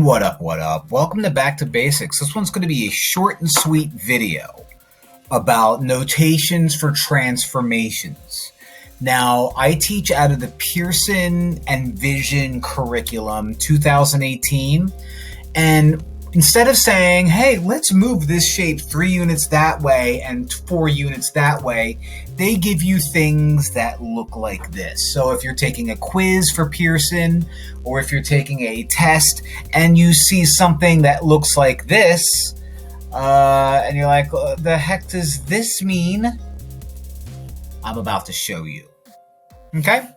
What up, what up? Welcome to Back to Basics. This one's going to be a short and sweet video about notations for transformations. Now, I teach out of the Pearson enVision curriculum 2018, and instead of saying, hey, let's move this shape 3 units that way and 4 units that way, they give you things that look like this. So if you're taking a quiz for Pearson, or if you're taking a test and you see something that looks like this, and you're like, the heck does this mean? I'm about to show you. Okay?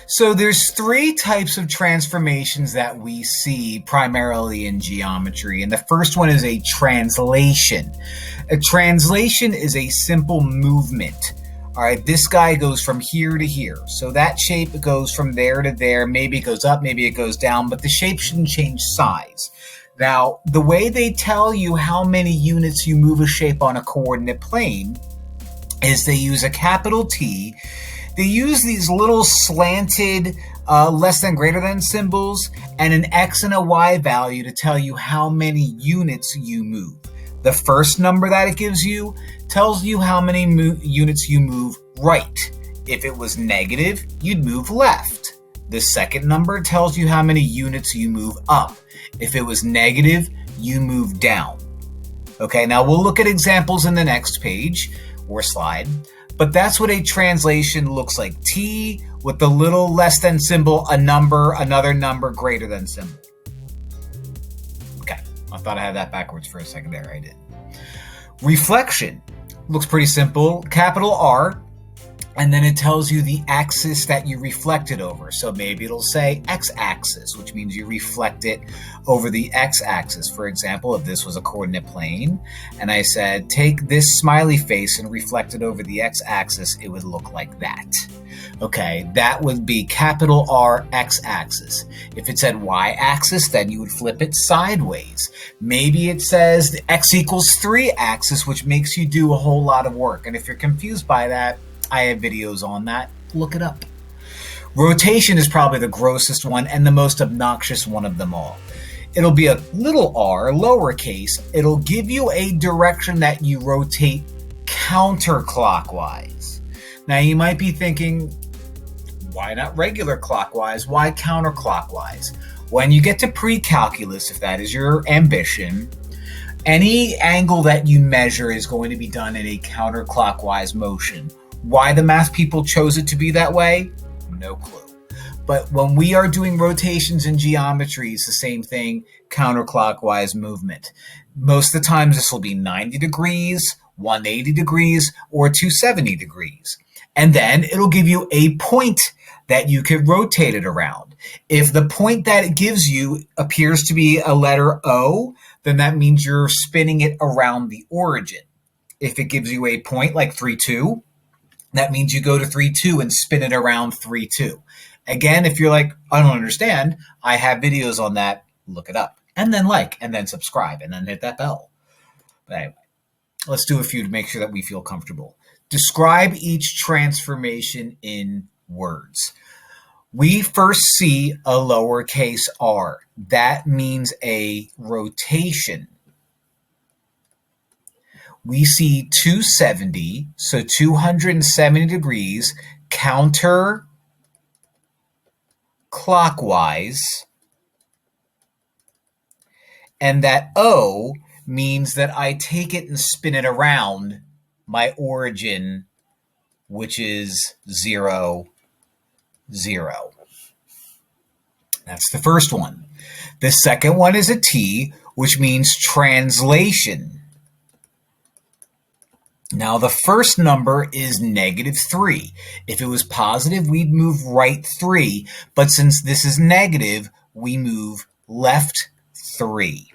So there's 3 types of transformations that we see primarily in geometry. And the first one is a translation. A translation is a simple movement. All right, this guy goes from here to here. So that shape goes from there to there. Maybe it goes up, maybe it goes down, but the shape shouldn't change size. Now, the way they tell you how many units you move a shape on a coordinate plane is they use a capital T. They use these little slanted less than greater than symbols and an X and a Y value to tell you how many units you move. The first number that it gives you tells you how many units you move right. If it was negative, you'd move left. The second number tells you how many units you move up. If it was negative, you move down. Okay, now we'll look at examples in the next page or slide. But that's what a translation looks like. T with the little less than symbol, a number, another number greater than symbol. Okay, I thought I had that backwards for a second there. I did. Reflection looks pretty simple. Capital R, and then it tells you the axis that you reflect it over. So maybe it'll say x-axis, which means you reflect it over the x-axis. For example, if this was a coordinate plane, and I said, take this smiley face and reflect it over the x-axis, it would look like that. Okay, that would be capital R, x-axis. If it said y-axis, then you would flip it sideways. Maybe it says x equals 3 axis, which makes you do a whole lot of work. And if you're confused by that, I have videos on that. Look it up. Rotation is probably the grossest one and the most obnoxious one of them all. It'll be a little r, lowercase. It'll give you a direction that you rotate counterclockwise. Now you might be thinking, why not regular clockwise? Why counterclockwise? When you get to pre-calculus, if that is your ambition, any angle that you measure is going to be done in a counterclockwise motion. Why the math people chose it to be that way? No clue. But when we are doing rotations in geometry, it's the same thing, counterclockwise movement. Most of the times this will be 90 degrees, 180 degrees, or 270 degrees. And then it'll give you a point that you could rotate it around. If the point that it gives you appears to be a letter O, then that means you're spinning it around the origin. If it gives you a point like 3, 2, that means you go to 3, 2 and spin it around 3, 2. Again, if you're like, I don't understand, I have videos on that. Look it up. And then like, and then subscribe, and then hit that bell. But anyway, let's do a few to make sure that we feel comfortable. Describe each transformation in words. We first see a lowercase r. That means a rotation. We see 270, so 270 degrees counterclockwise. And that O means that I take it and spin it around my origin, which is 0, 0. That's the first one. The second one is a T, which means translation. Now, the first number is -3. If it was positive, we'd move right 3. But since this is negative, we move left 3.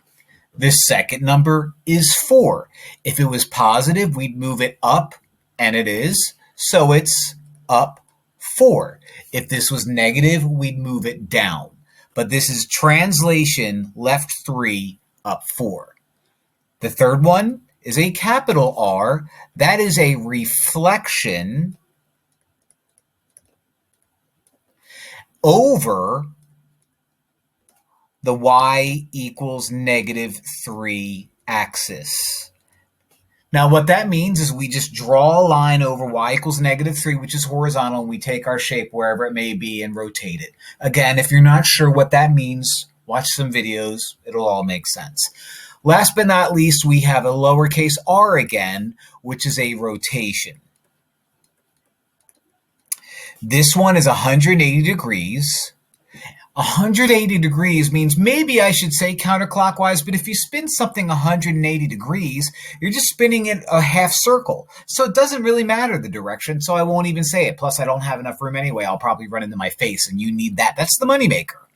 The second number is 4. If it was positive, we'd move it up, and it is. So it's up 4. If this was negative, we'd move it down. But this is translation, left 3, up 4. The third one is a capital R. That is a reflection over the y equals -3 axis. Now, what that means is we just draw a line over y equals -3, which is horizontal, and we take our shape wherever it may be and rotate it. Again, if you're not sure what that means, watch some videos. It'll all make sense. Last but not least, we have a lowercase r again, which is a rotation. This one is 180 degrees. 180 degrees means maybe I should say counterclockwise, but if you spin something 180 degrees, you're just spinning it a half circle. So it doesn't really matter the direction, so I won't even say it. Plus, I don't have enough room anyway. I'll probably run into my face, and you need that. That's the moneymaker.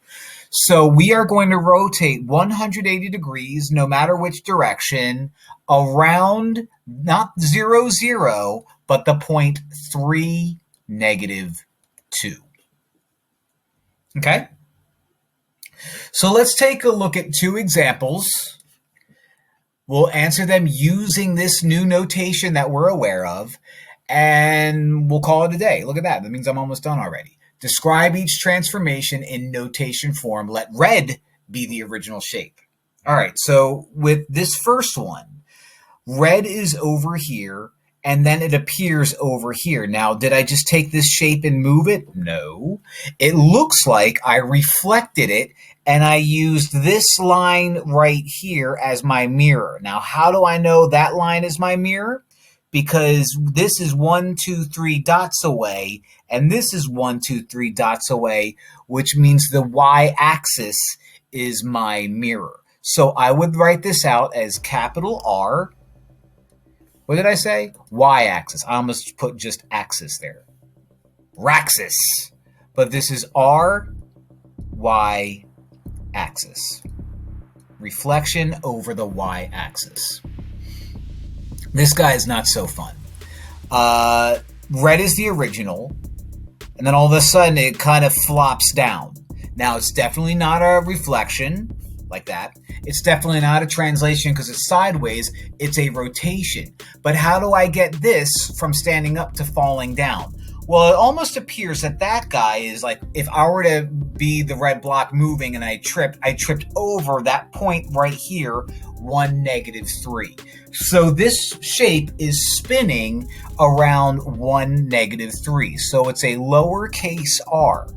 So we are going to rotate 180 degrees, no matter which direction, around not 0, 0, but the point 3, -2. Okay? So let's take a look at two examples. We'll answer them using this new notation that we're aware of, and we'll call it a day. Look at that. That means I'm almost done already. Describe each transformation in notation form. Let red be the original shape. All right, so with this first one, red is over here, and then it appears over here. Now, did I just take this shape and move it? No. It looks like I reflected it, and I used this line right here as my mirror. Now, how do I know that line is my mirror? Because this is 1, 2, 3 dots away, and this is 1, 2, 3 dots away, which means the y-axis is my mirror. So I would write this out as capital R. What did I say? Y-axis. I almost put just axis there. Raxis. But this is R, Y-axis. Reflection over the Y-axis. This guy is not so fun. Red is the original, and then all of a sudden it kind of flops down. Now, it's definitely not a reflection like that. It's definitely not a translation because it's sideways. It's a rotation. But how do I get this from standing up to falling down? Well, it almost appears that that guy is like, if I were to be the red block moving and I tripped over that point right here, 1, -3. So this shape is spinning around 1, -3. So it's a lowercase r.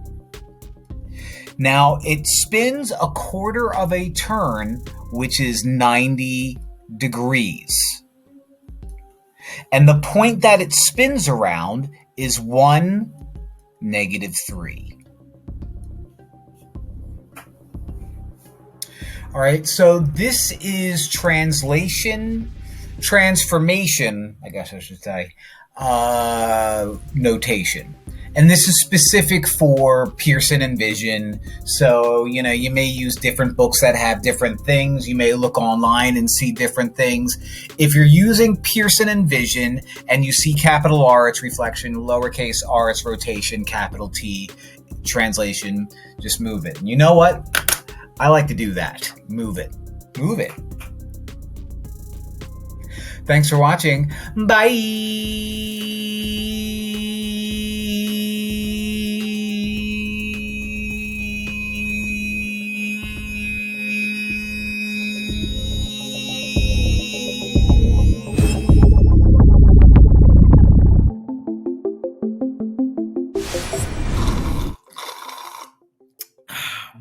Now, it spins a quarter of a turn, which is 90 degrees. And the point that it spins around is 1, -3. All right, so this is transformation, I guess I should say, notation. And this is specific for Pearson enVision. So, you may use different books that have different things. You may look online and see different things. If you're using Pearson enVision and you see capital R, it's reflection, lowercase r, it's rotation, capital T, translation, just move it. And you know what? I like to do that. Move it. Move it. Thanks for watching. Bye.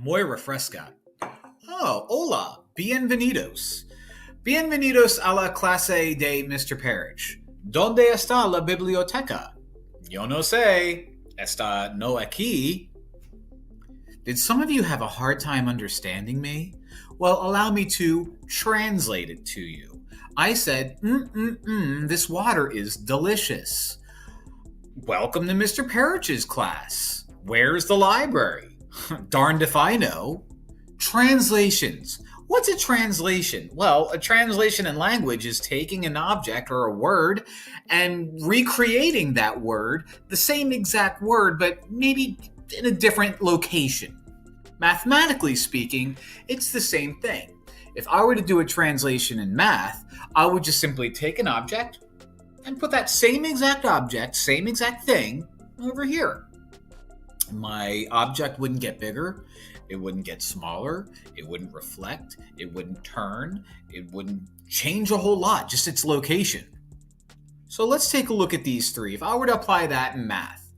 Muy refresca. Oh, hola. Bienvenidos. Bienvenidos a la clase de Mr. Parrish. ¿Dónde está la biblioteca? Yo no sé. Está no aquí. Did some of you have a hard time understanding me? Well, allow me to translate it to you. I said, this water is delicious. Welcome to Mr. Parrish's class. Where's the library? Darned if I know. Translations. What's a translation? Well, a translation in language is taking an object or a word and recreating that word, the same exact word, but maybe in a different location. Mathematically speaking, it's the same thing. If I were to do a translation in math, I would just simply take an object and put that same exact object, same exact thing over here. my object wouldn't get bigger, it wouldn't get smaller, it wouldn't reflect, it wouldn't turn, it wouldn't change a whole lot, just its location. So let's take a look at these three. If I were to apply that in math,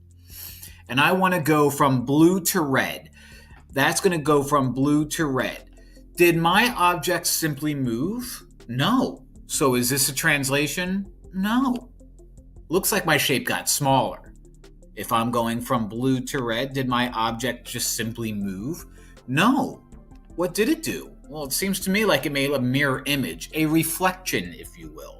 and I want to go from blue to red, that's going to go from blue to red. Did my object simply move? No. So is this a translation? No. Looks like my shape got smaller. If I'm going from blue to red, did my object just simply move? No. What did it do? Well, it seems to me like it made a mirror image, a reflection, if you will.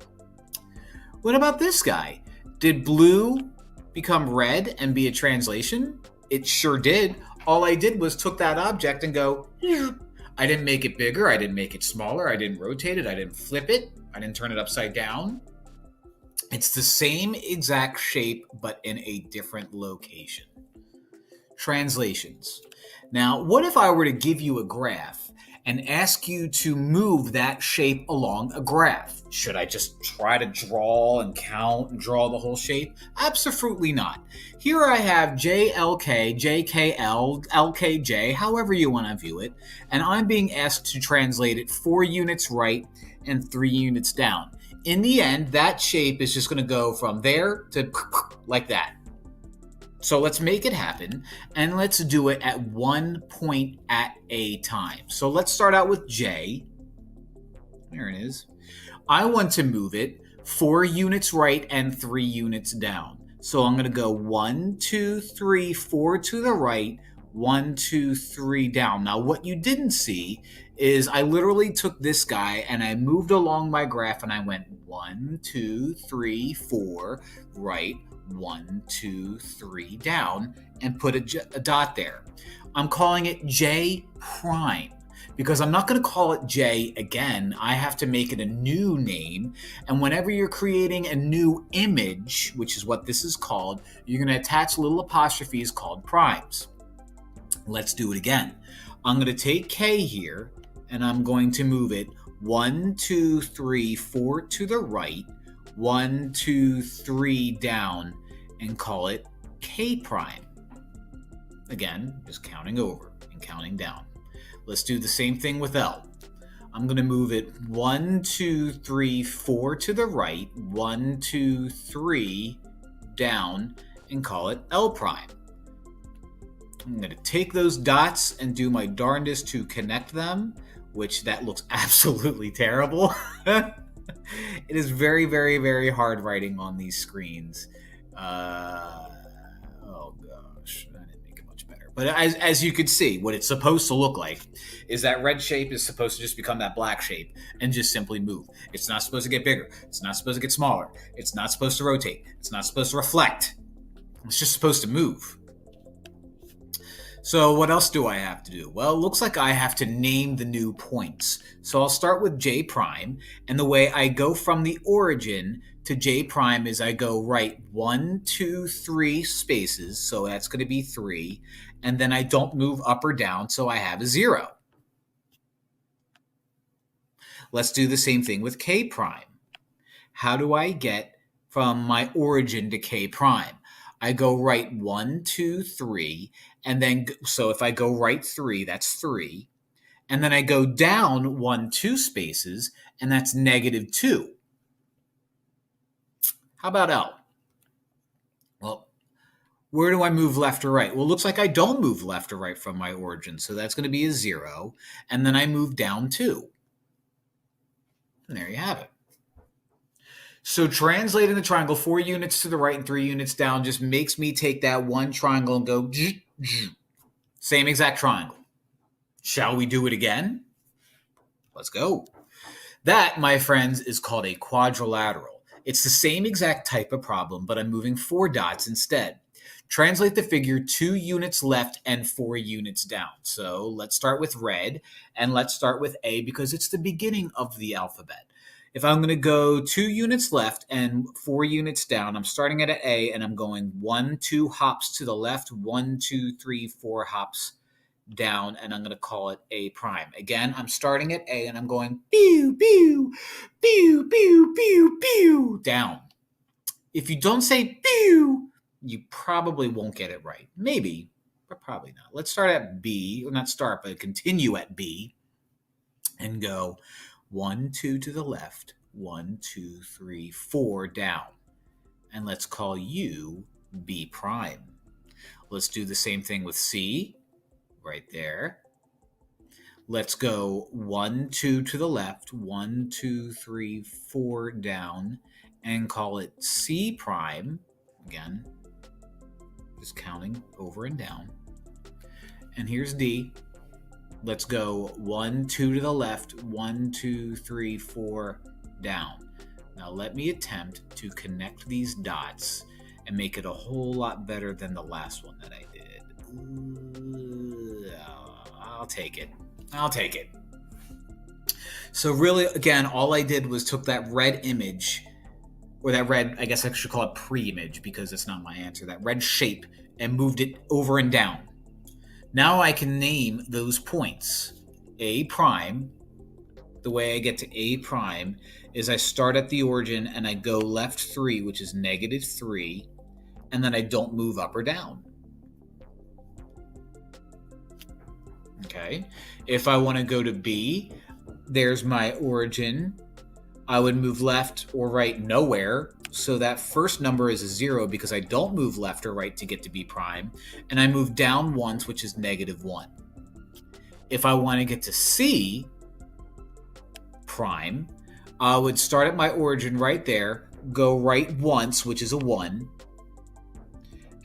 What about this guy? Did blue become red and be a translation? It sure did. All I did was took that object and go, I didn't make it bigger, I didn't make it smaller, I didn't rotate it, I didn't flip it, I didn't turn it upside down. It's the same exact shape, but in a different location. Translations. Now, what if I were to give you a graph and ask you to move that shape along a graph? Should I just try to draw and count and draw the whole shape? Absolutely not. Here I have JLK, JKL, LKJ, however you want to view it, and I'm being asked to translate it 4 units right and 3 units down. In the end, that shape is just going to go from there to like that. So let's make it happen, and let's do it at one point at a time. So let's start out with J. There it is. I want to move it 4 units right and 3 units down. So I'm going to go 1, 2, 3, 4 to the right, 1, 2, 3 down. Now, what you didn't see is I literally took this guy and I moved along my graph and I went 1, 2, 3, 4, right, 1, 2, 3 down, and put a dot there. I'm calling it J prime because I'm not going to call it J again. I have to make it a new name. And whenever you're creating a new image, which is what this is called, you're going to attach little apostrophes called primes. Let's do it again. I'm going to take K here and I'm going to move it 1, 2, 3, 4 to the right, 1, 2, 3 down, and call it K prime. Again, just counting over and counting down. Let's do the same thing with L. I'm going to move it 1, 2, 3, 4 to the right, 1, 2, 3 down, and call it L prime. I'm going to take those dots and do my darndest to connect them, which that looks absolutely terrible. It is very, very, very hard writing on these screens. Oh gosh, I didn't make it much better. But as you could see, what it's supposed to look like is that red shape is supposed to just become that black shape and just simply move. It's not supposed to get bigger. It's not supposed to get smaller. It's not supposed to rotate. It's not supposed to reflect. It's just supposed to move. So what else do I have to do? Well, it looks like I have to name the new points. So I'll start with J prime, and the way I go from the origin to J prime is I go right 1, 2, 3 spaces, so that's going to be 3, and then I don't move up or down, so I have a 0. Let's do the same thing with K prime. How do I get from my origin to K prime? I go right 1, 2, 3, and then, so if I go right 3, that's 3. And then I go down 1, 2 spaces, and that's -2. How about L? Well, where do I move left or right? Well, it looks like I don't move left or right from my origin, so that's going to be a 0. And then I move down 2. And there you have it. So translating the triangle 4 units to the right and 3 units down just makes me take that one triangle and go same exact triangle. Shall we do it again? Let's go. That, my friends, is called a quadrilateral. It's the same exact type of problem, but I'm moving 4 dots instead. Translate the figure 2 units left and 4 units down. So let's start with red, and let's start with A because it's the beginning of the alphabet. If I'm going to go 2 units left and 4 units down, I'm starting at an A and I'm going 1, 2 hops to the left, 1, 2, 3, 4 hops down, and I'm going to call it A prime. Again, I'm starting at A and I'm going pew, pew, pew, pew, pew, pew, down. If you don't say pew, you probably won't get it right. Maybe, but probably not. Let's start at B, or not start, but continue at B, and go 1, 2 to the left, 1, 2, 3, 4 down. And let's call U B prime. Let's do the same thing with C, right there. Let's go 1, 2 to the left, 1, 2, 3, 4 down, and call it C prime. Again, just counting over and down. And here's D. Let's go 1, 2 to the left, 1, 2, 3, 4 down. Now let me attempt to connect these dots and make it a whole lot better than the last one that I did. I'll take it. So really, again, all I did was took that red image, or that red, I guess I should call it pre-image because it's not my answer, that red shape, and moved it over and down. Now I can name those points. A prime, the way I get to A prime is I start at the origin and I go left 3, which is -3, and then I don't move up or down. Okay. If I want to go to B, there's my origin. I would move left or right nowhere. So that first number is a 0 because I don't move left or right to get to B prime. And I move down once, which is -1. If I want to get to C prime, I would start at my origin right there, go right once, which is a 1.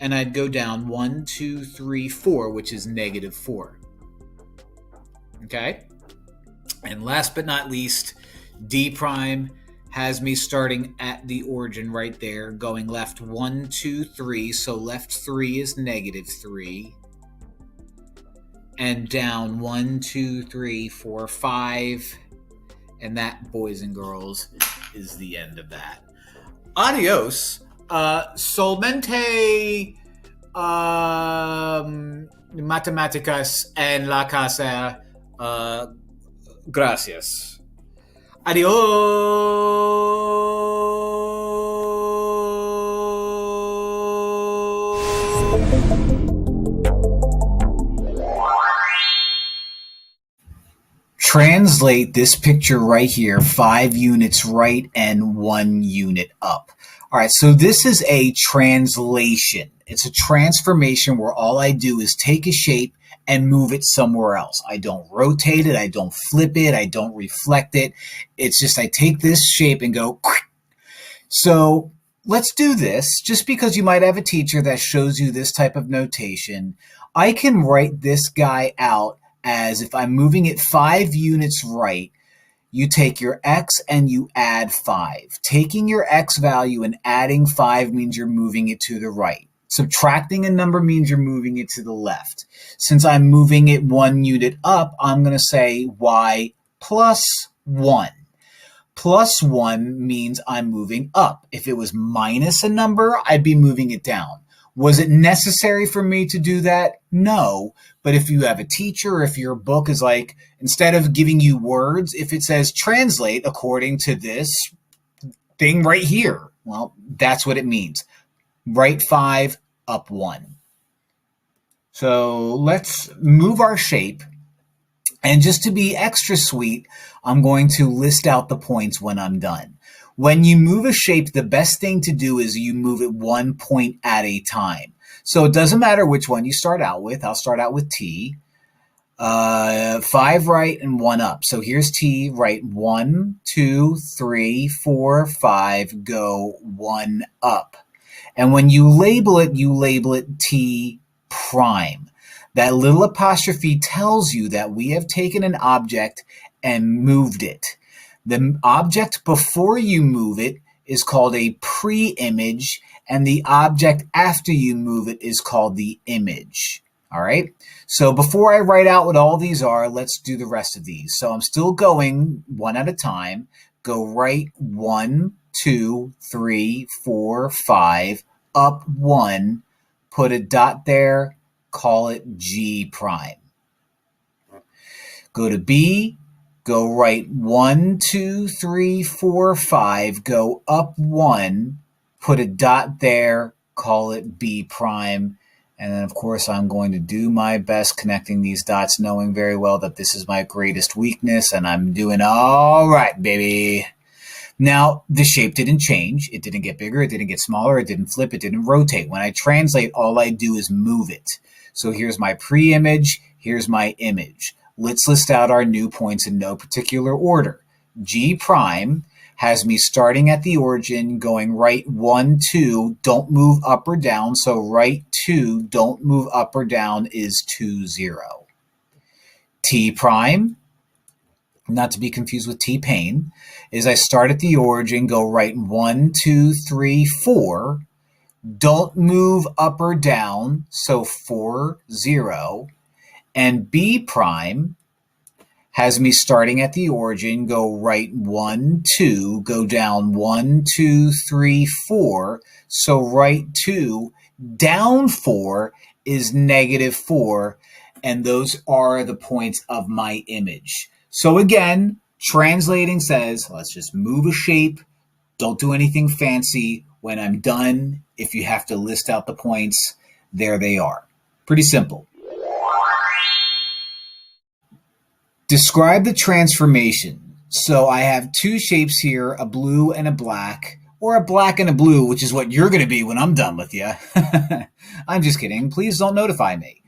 And I'd go down 1, 2, 3, 4, which is -4. Okay? And last but not least, D prime has me starting at the origin right there, going left 1, 2, 3. So left 3 is -3. And down 1, 2, 3, 4, 5. And that, boys and girls, is the end of that. Adios. Solamente matemáticas en la casa. Gracias. Translate this picture right here, 5 units right and 1 unit up. All right, so this is a translation. It's a transformation where all I do is take a shape and move it somewhere else. I don't rotate it, I don't flip it, I don't reflect it. It's just I take this shape and go. So let's do this. Just because you might have a teacher that shows you this type of notation, I can write this guy out as if I'm moving it 5 units right, you take your x and you add 5. Taking your x value and adding 5 means you're moving it to the right. Subtracting a number means you're moving it to the left. Since I'm moving it 1 unit up, I'm going to say y plus 1. Plus 1 means I'm moving up. If it was minus a number, I'd be moving it down. Was it necessary for me to do that? No. But if you have a teacher, or if your book is like, instead of giving you words, if it says translate according to this thing right here, well, that's what it means. Right 5, up 1. So let's move our shape. And just to be extra sweet, I'm going to list out the points when I'm done. When you move a shape, the best thing to do is you move it 1 point at a time. So it doesn't matter which one you start out with. I'll start out with T. 5 right and 1 up. So here's T, right 1, 2, 3, 4, 5, go 1 up. And when you label it T prime. That little apostrophe tells you that we have taken an object and moved it. The object before you move it is called a pre-image, and the object after you move it is called the image. All right? So before I write out what all these are, let's do the rest of these. So I'm still going one at a time. Go right 1, 2, 3, 4, 5, up 1, put a dot there, call it G prime. Go to B, go right 1, 2, 3, 4, 5, go up 1, put a dot there, call it B prime, And then, of course, I'm going to do my best connecting these dots, knowing very well that this is my greatest weakness, and I'm doing all right, baby. Now, the shape didn't change. It didn't get bigger. It didn't get smaller. It didn't flip. It didn't rotate. When I translate, all I do is move it. So here's my pre-image. Here's my image. Let's list out our new points in no particular order. G prime has me starting at the origin, going right 1, 2, don't move up or down. So right 2, don't move up or down is 2, 0. T prime, not to be confused with T-pain, is I start at the origin, go right 1, 2, 3, 4. Don't move up or down, so 4, 0. And B prime has me starting at the origin, go right 1, 2, go down 1, 2, 3, 4. So right 2, down 4 is -4, and those are the points of my image. So again, translating says, let's just move a shape. Don't do anything fancy. When I'm done, if you have to list out the points, there they are. Pretty simple. Describe the transformation. So I have two shapes here, a blue and a black, or a black and a blue, which is what you're going to be when I'm done with you. I'm just kidding. Please don't notify me.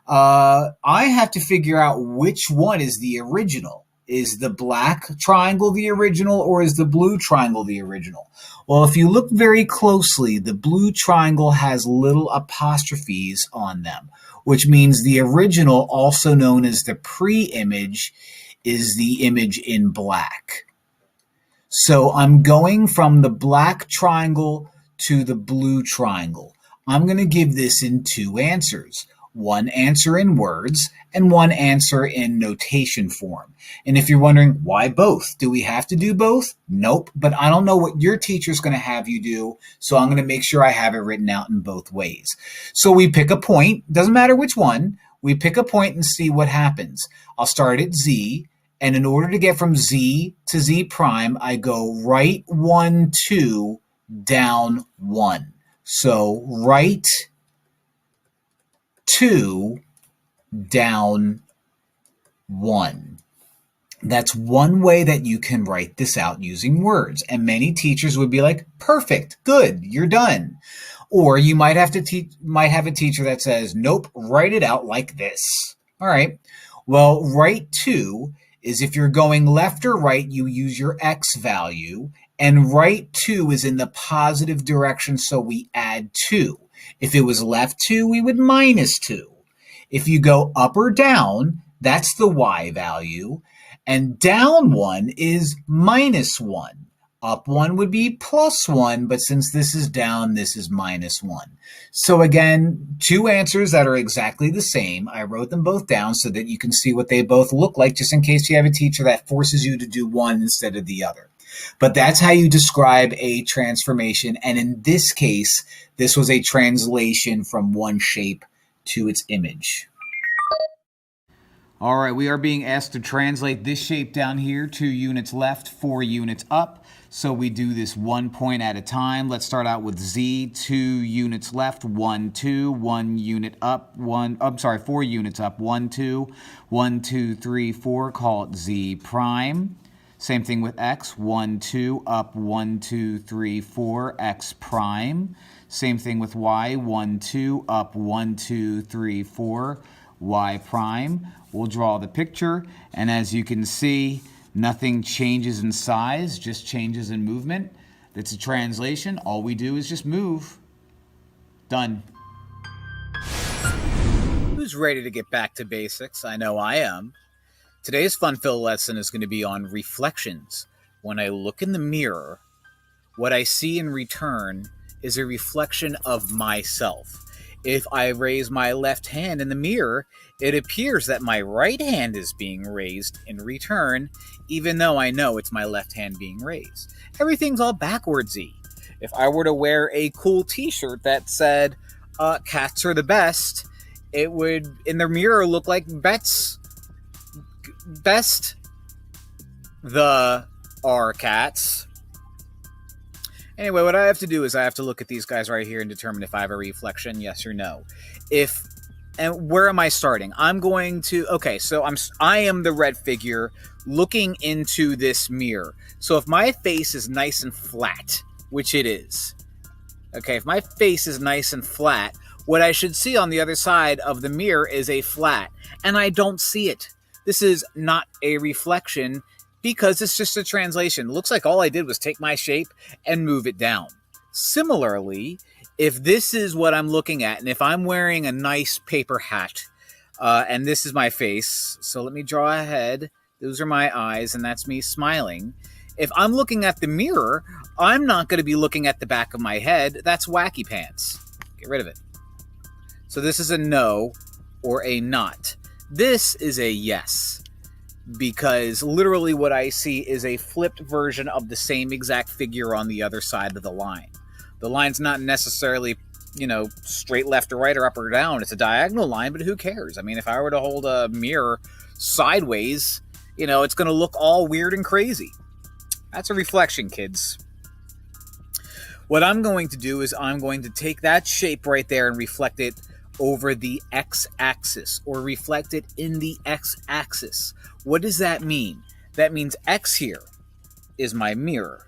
I have to figure out which one is the original. Is the black triangle the original, or is the blue triangle the original? Well, if you look very closely, the blue triangle has little apostrophes on them, which means the original, also known as the pre-image, is the image in black. So I'm going from the black triangle to the blue triangle. I'm going to give this in two answers. One answer in words and one answer in notation form. And if you're wondering, why both? Do we have to do both? Nope, but I don't know what your teacher's going to have you do, so I'm going to make sure I have it written out in both ways. So we pick a point, doesn't matter which one, we pick a point and see what happens. I'll start at Z, and in order to get from Z to Z prime, I go right 1, 2, down 1. So right 2, down 1. That's one way that you can write this out using words. And many teachers would be like, perfect, good, you're done. Or you might have a teacher that says, nope, write it out like this. All right. Well, right 2 is if you're going left or right, you use your X value. And right 2 is in the positive direction, so we add 2. If it was left 2, we would minus 2. If you go up or down, that's the Y value. And down 1 is minus 1. Up 1 would be plus 1, but since this is down, this is minus 1. So again, two answers that are exactly the same. I wrote them both down so that you can see what they both look like, just in case you have a teacher that forces you to do one instead of the other. But that's how you describe a transformation. And in this case, this was a translation from one shape to its image. All right, we are being asked to translate this shape down here, 2 units left, 4 units up. So we do this 1 point at a time. Let's start out with Z, 2 units left, 1, 2, 1 unit up, 4 units up, 1, 2, 1, 2, 3, 4, call it Z prime. Same thing with X, 1, 2, up, 1, 2, 3, 4, X prime. Same thing with Y, 1, 2, up, 1, 2, 3, 4, Y prime. We'll draw the picture, and as you can see, nothing changes in size, just changes in movement. It's a translation. All we do is just move. Done. Who's ready to get back to basics? I know I am. Today's fun-filled lesson is going to be on reflections. When I look in the mirror, what I see in return is a reflection of myself. If I raise my left hand in the mirror, it appears that my right hand is being raised in return, even though I know it's my left hand being raised. Everything's all backwardsy. If I were to wear a cool t-shirt that said, cats are the best, it would, in the mirror, look like best the are cats. Anyway, what I have to do is I have to look at these guys right here and determine if I have a reflection, yes or no. And where am I starting? I'm going to, okay, so I am the red figure looking into this mirror. So if my face is nice and flat, which it is, okay, if my face is nice and flat, what I should see on the other side of the mirror is a flat, and I don't see it. This is not a reflection because it's just a translation. It looks like all I did was take my shape and move it down. Similarly, if this is what I'm looking at, and if I'm wearing a nice paper hat, and this is my face, so let me draw a head. Those are my eyes, and that's me smiling. If I'm looking at the mirror, I'm not going to be looking at the back of my head. That's wacky pants. Get rid of it. So this is a no or a not. This is a yes, because literally what I see is a flipped version of the same exact figure on the other side of the line. The line's not necessarily, straight left or right or up or down. It's a diagonal line, but who cares? I mean, if I were to hold a mirror sideways, it's going to look all weird and crazy. That's a reflection, kids. What I'm going to do is I'm going to take that shape right there and reflect it over the x-axis, or reflect it in the x-axis. What does that mean? That means x here is my mirror.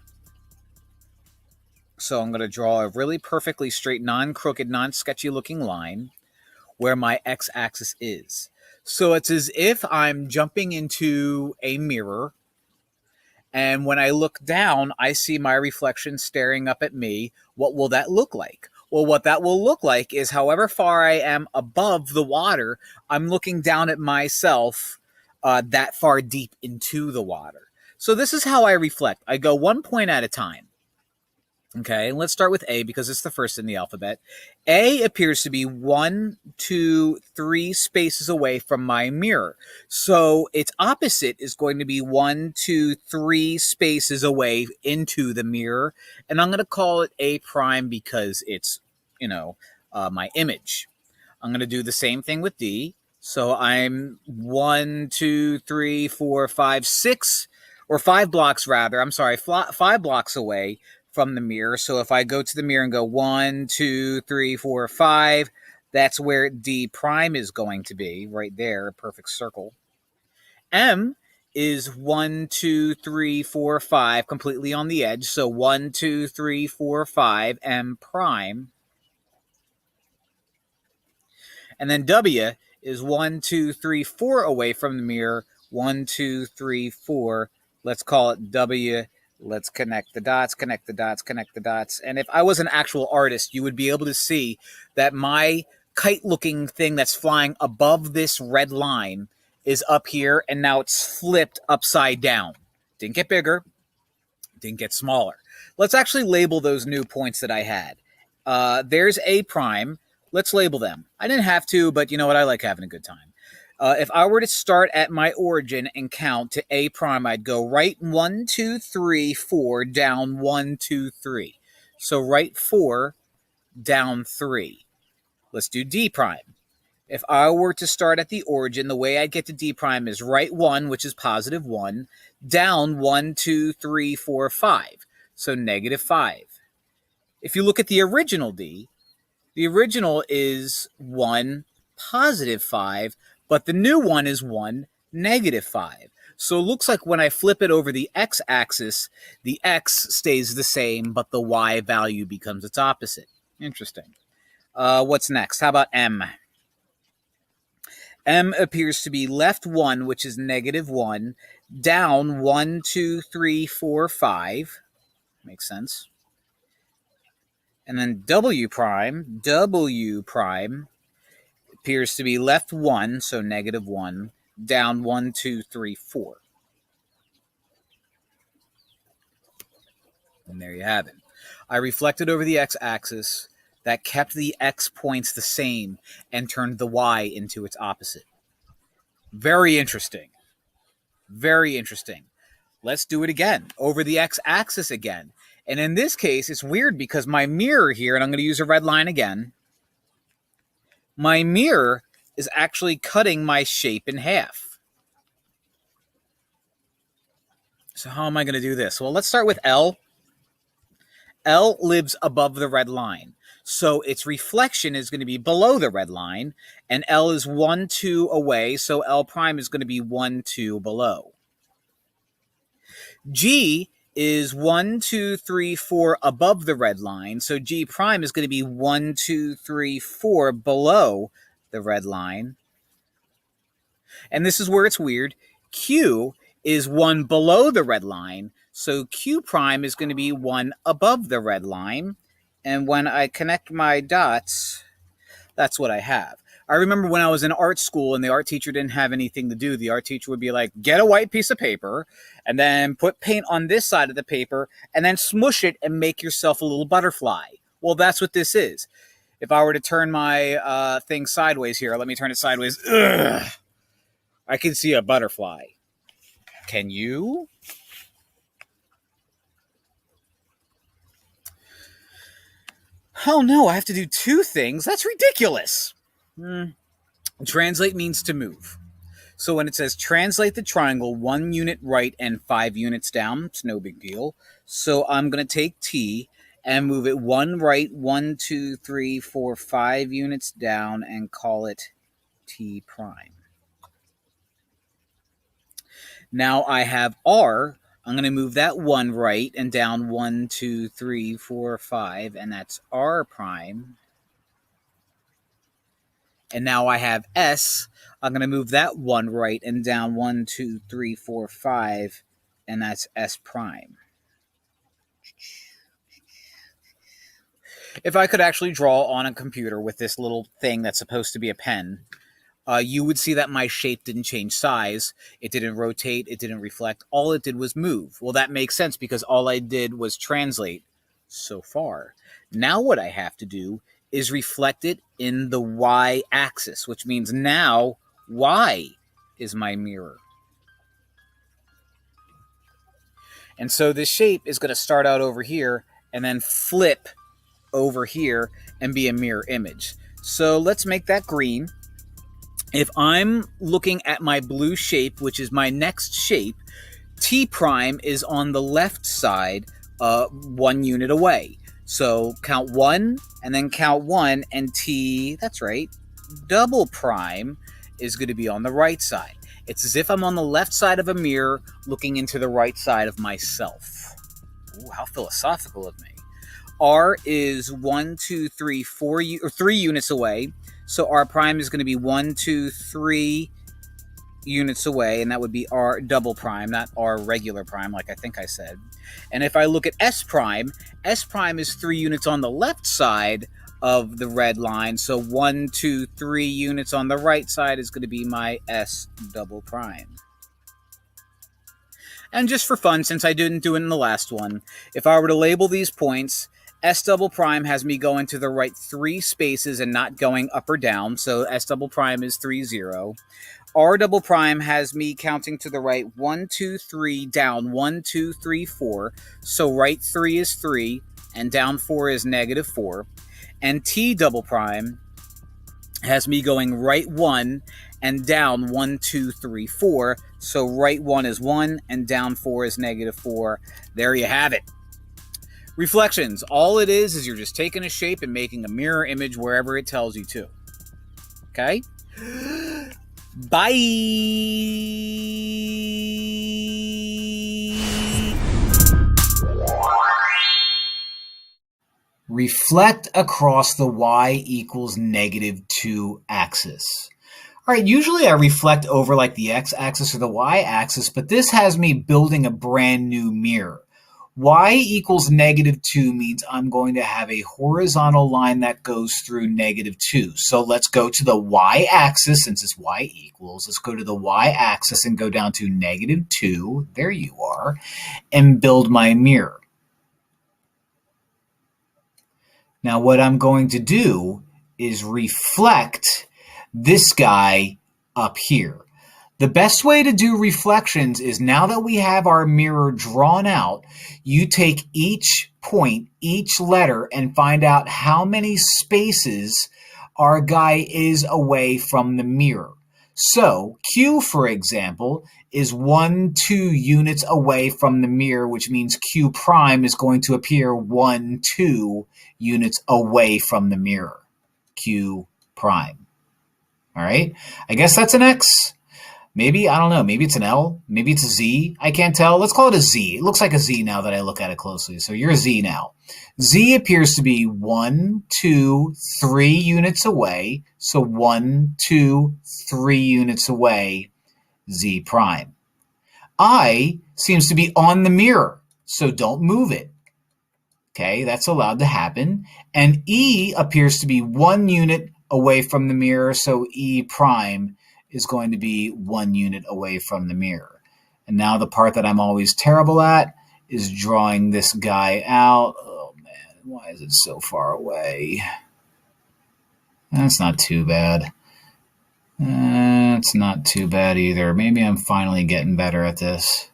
So I'm going to draw a really perfectly straight, non-crooked, non-sketchy looking line where my x-axis is. So it's as if I'm jumping into a mirror, and when I look down, I see my reflection staring up at me. What will that look like? Well, what that will look like is however far I am above the water, I'm looking down at myself that far deep into the water. So this is how I reflect. I go 1 point at a time. Okay, let's start with A because it's the first in the alphabet. A appears to be 1, 2, 3 spaces away from my mirror. So its opposite is going to be 1, 2, 3 spaces away into the mirror. And I'm going to call it A prime because it's, my image. I'm going to do the same thing with D. So I'm 1, 2, 3, 4, 5, 6, or 5 blocks rather. I'm sorry, 5 blocks away from the mirror. So if I go to the mirror and go 1, 2, 3, 4, 5, that's where D prime is going to be, right there, a perfect circle. M is 1, 2, 3, 4, 5, completely on the edge. So 1, 2, 3, 4, 5, M prime. And then W is 1, 2, 3, 4 away from the mirror. 1, 2, 3, 4. Let's call it W. Let's connect the dots, connect the dots, connect the dots. And if I was an actual artist, you would be able to see that my kite-looking thing that's flying above this red line is up here, and now it's flipped upside down. Didn't get bigger, didn't get smaller. Let's actually label those new points that I had. There's A prime. Let's label them. I didn't have to, but you know what? I like having a good time. If I were to start at my origin and count to A prime, I'd go right 1, 2, 3, 4, down 1, 2, 3. So right 4, down 3. Let's do D prime. If I were to start at the origin, the way I'd get to D prime is right 1, which is positive 1, down 1, 2, 3, 4, 5. So negative 5. If you look at the original D, the original is 1, positive 5, but the new one is 1, negative 5. So it looks like when I flip it over the x-axis, the x stays the same, but the y value becomes its opposite. Interesting. What's next? How about M? M appears to be left 1, which is negative 1, down 1, 2, 3, 4, 5. Makes sense. And then W prime appears to be left 1, so negative 1, down 1, 2, 3, 4. And there you have it. I reflected over the x-axis that kept the x points the same and turned the y into its opposite. Very interesting. Very interesting. Let's do it again, over the x-axis again. And in this case, it's weird because my mirror here, and I'm going to use a red line again, my mirror is actually cutting my shape in half. So how am I going to do this? Well, let's start with L. L lives above the red line. So its reflection is going to be below the red line, and L is 1, 2 away, so L prime is going to be 1, 2 below. G is 1, 2, 3, 4 above the red line, so G prime is going to be 1, 2, 3, 4 below the red line. And this is where it's weird. Q is 1 below the red line, so Q prime is going to be 1 above the red line. And when I connect my dots, that's what I have. I remember when I was in art school and the art teacher didn't have anything to do, the art teacher would be like, get a white piece of paper and then put paint on this side of the paper and then smush it and make yourself a little butterfly. Well, that's what this is. If I were to turn my thing sideways here, let me turn it sideways. Ugh, I can see a butterfly. Can you? Oh no, I have to do two things. That's ridiculous. Translate means to move. So when it says translate the triangle 1 unit right and 5 units down, it's no big deal. So I'm going to take T and move it 1 right, 1, 2, 3, 4, 5 units down and call it T prime. Now I have R. I'm going to move that 1 right and down 1, 2, 3, 4, 5, and that's R prime. And now I have S. I'm going to move that 1 right and down 1, 2, 3, 4, 5, and that's S prime. If I could actually draw on a computer with this little thing that's supposed to be a pen, you would see that my shape didn't change size. It didn't rotate. It didn't reflect. All it did was move. Well, that makes sense because all I did was translate so far. Now what I have to do is reflect it in the y-axis, which means now y is my mirror. And so this shape is going to start out over here and then flip over here and be a mirror image. So let's make that green. If I'm looking at my blue shape, which is my next shape, T prime is on the left side, 1 unit away. So count 1 and then count 1 and T, that's right, double prime is going to be on the right side. It's as if I'm on the left side of a mirror looking into the right side of myself. Ooh, how philosophical of me. R is 1, 2, 3, 4, or 3 units away. So R prime is going to be 1, 2, 3 units away, and that would be R double prime, not R regular prime, like I think I said. And if I look at S prime is 3 units on the left side of the red line. So 1, 2, 3 units on the right side is going to be my S double prime. And just for fun, since I didn't do it in the last one, if I were to label these points, S double prime has me going to the right 3 spaces and not going up or down. So S double prime is 3, 0. R double prime has me counting to the right 1, 2, 3, down 1, 2, 3, 4. So right 3 is 3 and down 4 is -4. And T double prime has me going right 1 and down 1, 2, 3, 4. So right 1 is 1 and down 4 is -4. There you have it. Reflections. All it is you're just taking a shape and making a mirror image wherever it tells you to. Okay? Bye! Reflect across the y equals -2 axis. All right, usually I reflect over like the x-axis or the y-axis, but this has me building a brand new mirror. Y equals -2 means I'm going to have a horizontal line that goes through -2. So let's go to the y-axis, since it's y equals. Let's go to the y-axis and go down to -2. There you are. And build my mirror. Now what I'm going to do is reflect this guy up here. The best way to do reflections is, now that we have our mirror drawn out, you take each point, each letter, and find out how many spaces our guy is away from the mirror. So Q, for example, is 1, 2 units away from the mirror, which means Q prime is going to appear 1, 2 units away from the mirror. Q prime. All right, I guess that's an X. Maybe, I don't know, maybe it's an L, maybe it's a Z, I can't tell. Let's call it a Z. It looks like a Z now that I look at it closely. So you're a Z now. Z appears to be 1, 2, 3 units away. So 1, 2, 3 units away, Z prime. I seems to be on the mirror, so don't move it. Okay, that's allowed to happen. And E appears to be 1 unit away from the mirror, so E prime is going to be 1 unit away from the mirror. And now the part that I'm always terrible at is drawing this guy out. Oh man, why is it so far away? That's not too bad. It's not too bad either. Maybe I'm finally getting better at this.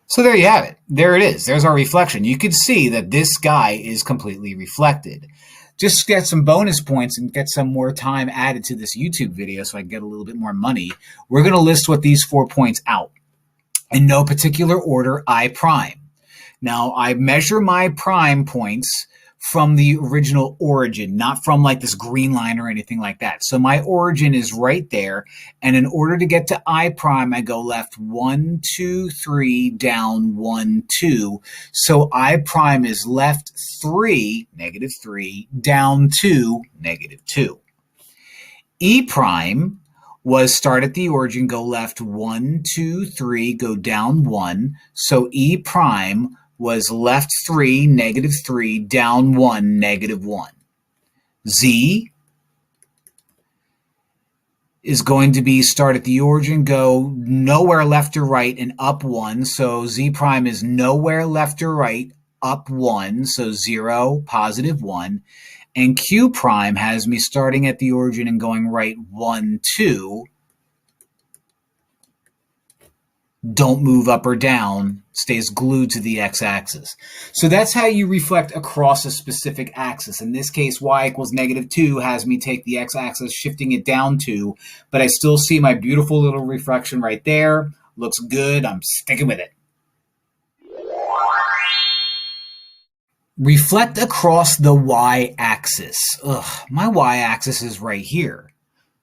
So there you have it. There it is. There's our reflection. You can see that this guy is completely reflected. Just to get some bonus points and get some more time added to this YouTube video so I can get a little bit more money, we're going to list what these 4 points out. In no particular order, I prime. Now, I measure my prime points from the original origin, not from like this green line or anything like that. So my origin is right there. And in order to get to I prime, I go left 1, 2, 3, down 1, 2. So I prime is left 3, negative 3, down 2, negative 2. E prime was start at the origin, go left 1, 2, 3, go down 1. So E prime was left 3, negative 3, down 1, negative 1. Z is going to be start at the origin, go nowhere left or right, and up 1. So Z prime is nowhere left or right, up 1. So 0, positive 1. And Q prime has me starting at the origin and going right 1, 2. Don't move up or down, stays glued to the x-axis. So that's how you reflect across a specific axis. In this case, y equals negative 2 has me take the x-axis, shifting it down 2, but I still see my beautiful little reflection right there. Looks good. I'm sticking with it. Reflect across the y-axis. My y-axis is right here.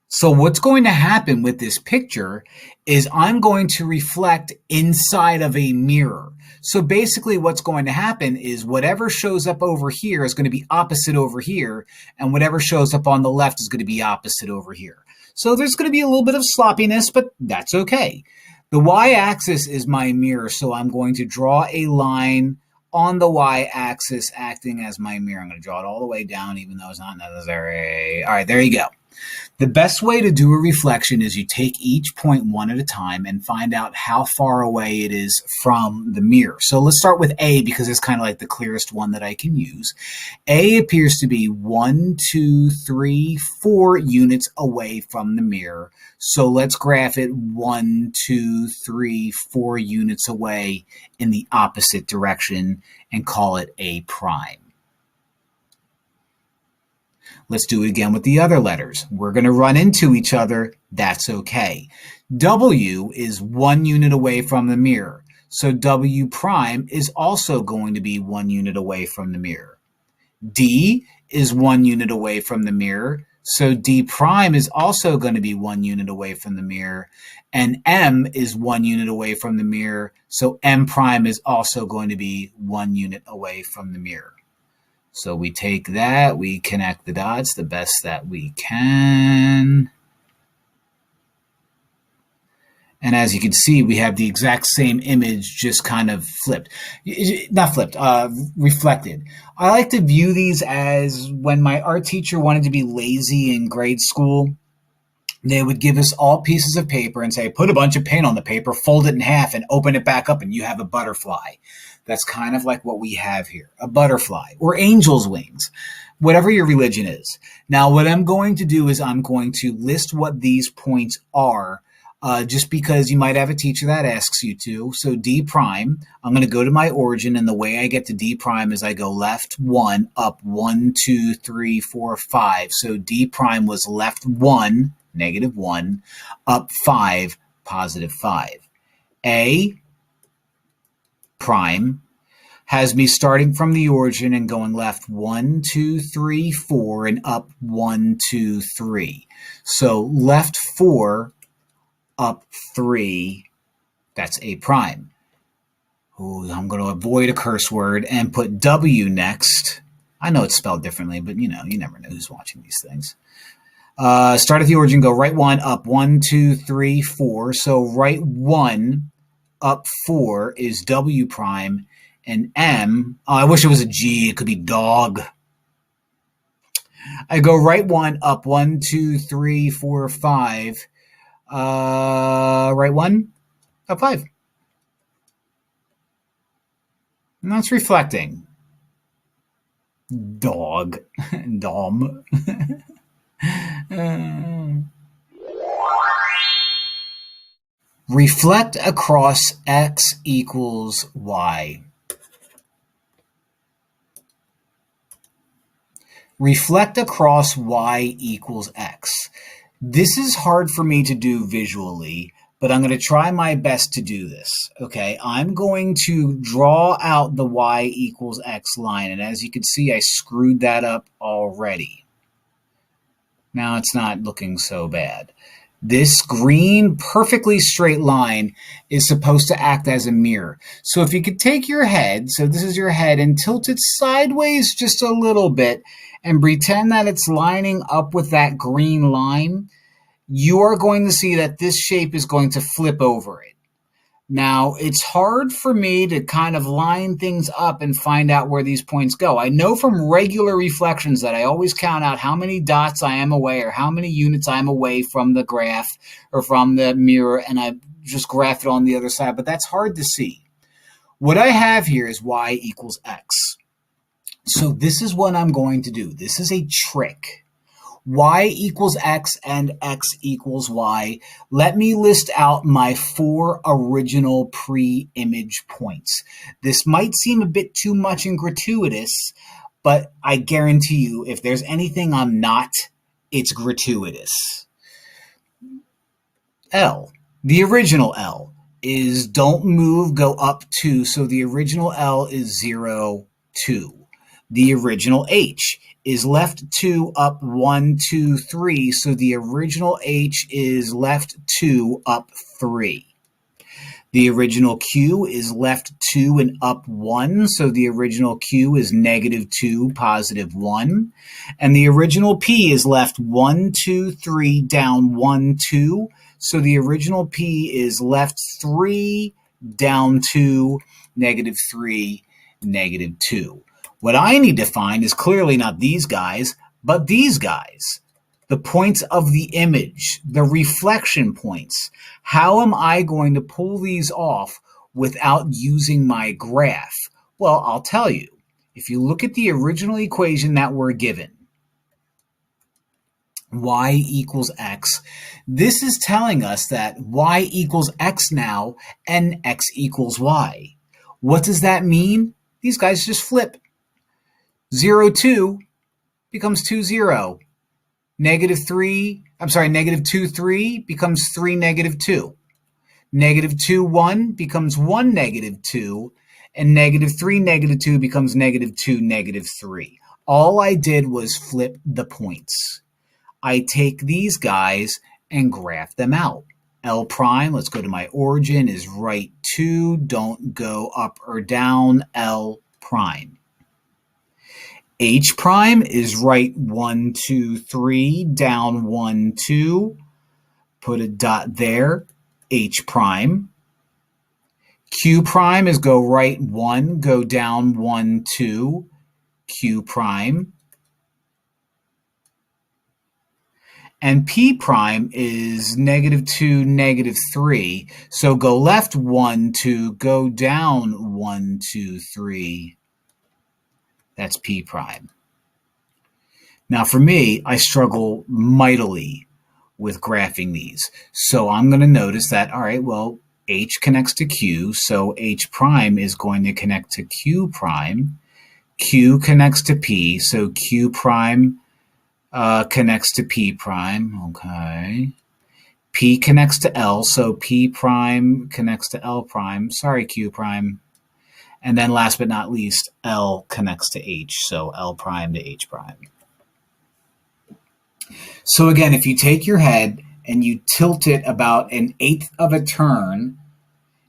So what's going to happen with this picture is I'm going to reflect inside of a mirror. So basically what's going to happen is whatever shows up over here is going to be opposite over here, and whatever shows up on the left is going to be opposite over here. So there's going to be a little bit of sloppiness, but that's okay. The y-axis is my mirror, so I'm going to draw a line on the y-axis acting as my mirror. I'm going to draw it all the way down even though it's not necessary. All right, there you go. The best way to do a reflection is you take each point one at a time and find out how far away it is from the mirror. So let's start with A because it's kind of like the clearest one that I can use. A appears to be 1, 2, 3, 4 units away from the mirror. So let's graph it 1, 2, 3, 4 units away in the opposite direction and call it A prime. Let's do it again with the other letters. We're going to run into each other. That's okay. W is 1 unit away from the mirror. So W prime is also going to be 1 unit away from the mirror. D is 1 unit away from the mirror. So D prime is also going to be 1 unit away from the mirror. And M is 1 unit away from the mirror. So M prime is also going to be 1 unit away from the mirror. So we take that, we connect the dots the best that we can. And as you can see, we have the exact same image, just kind of flipped. Not flipped, reflected. I like to view these as when my art teacher wanted to be lazy in grade school, they would give us all pieces of paper and say, put a bunch of paint on the paper, fold it in half, and open it back up, and you have a butterfly. That's kind of like what we have here, a butterfly or angel's wings, whatever your religion is. Now, what I'm going to do is I'm going to list what these points are, just because you might have a teacher that asks you to. So D prime, I'm going to go to my origin, and the way I get to D prime is I go left 1, up 1, 2, 3, 4, 5. So D prime was left 1, negative 1, up 5, positive 5. A prime has me starting from the origin and going left 1, 2, 3, 4, and up 1, 2, 3. So left 4, up 3, that's A prime. Ooh, I'm going to avoid a curse word and put W next. I know it's spelled differently, but you never know who's watching these things. Start at the origin, go right 1, up 1, 2, 3, 4. So right 1, up 4 is W prime, and M, I wish it was a G, it could be dog. I go right 1, up 1, 2, 3, 4, 5. Right 1, up 5. And that's reflecting. Dog. Dom. Reflect across X equals Y. Reflect across Y equals X. This is hard for me to do visually, but I'm going to try my best to do this. Okay, I'm going to draw out the Y equals X line, and as you can see, I screwed that up already. Now it's not looking so bad. This green, perfectly straight line is supposed to act as a mirror. So if you could take your head, so this is your head, and tilt it sideways just a little bit and pretend that it's lining up with that green line, you are going to see that this shape is going to flip over it. Now, it's hard for me to kind of line things up and find out where these points go. I know from regular reflections that I always count out how many dots I am away or how many units I'm away from the graph or from the mirror, and I just graph it on the other side, but that's hard to see. What I have here is Y equals X. So this is what I'm going to do. This is a trick. Y equals X and X equals Y. Let me list out my 4 original pre-image points. This might seem a bit too much and gratuitous, but I guarantee you, if there's anything I'm not, it's gratuitous. L, the original L, is don't move, go up 2. So the original L is 0, 2. The original H is left 2, up 1, 2, 3. So the original H is left 2, up 3. The original Q is left 2 and up 1. So the original Q is negative 2, positive 1. And the original P is left 1, 2, 3, down 1, 2. So the original P is left 3, down 2, negative 3, negative 2. What I need to find is clearly not these guys, but these guys. The points of the image, the reflection points. How am I going to pull these off without using my graph? Well, I'll tell you. If you look at the original equation that we're given, Y equals X, this is telling us that Y equals X now and X equals Y. What does that mean? These guys just flip. 0, 2 becomes 2, 0. Negative 2, 3 becomes 3, negative 2. Negative 2, 1 becomes 1, negative 2. And negative 3, negative 2 becomes negative 2, negative 3. All I did was flip the points. I take these guys and graph them out. L prime, let's go to my origin, is right 2. Don't go up or down, L prime. H prime is right 1, 2, 3, down 1, 2. Put a dot there, H prime. Q prime is go right 1, go down 1, 2, Q prime. And P prime is negative 2, negative 3. So go left 1, 2, go down 1, 2, 3. That's P prime. Now for me, I struggle mightily with graphing these. So I'm going to notice that, all right, well, H connects to Q, so H prime is going to connect to Q prime. Q connects to P, so Q prime connects to P prime. Okay. P connects to L, so P prime connects to L prime. Sorry, Q prime. And then last but not least, L connects to H, so L prime to H prime. So again, if you take your head and you tilt it about 1/8 of a turn,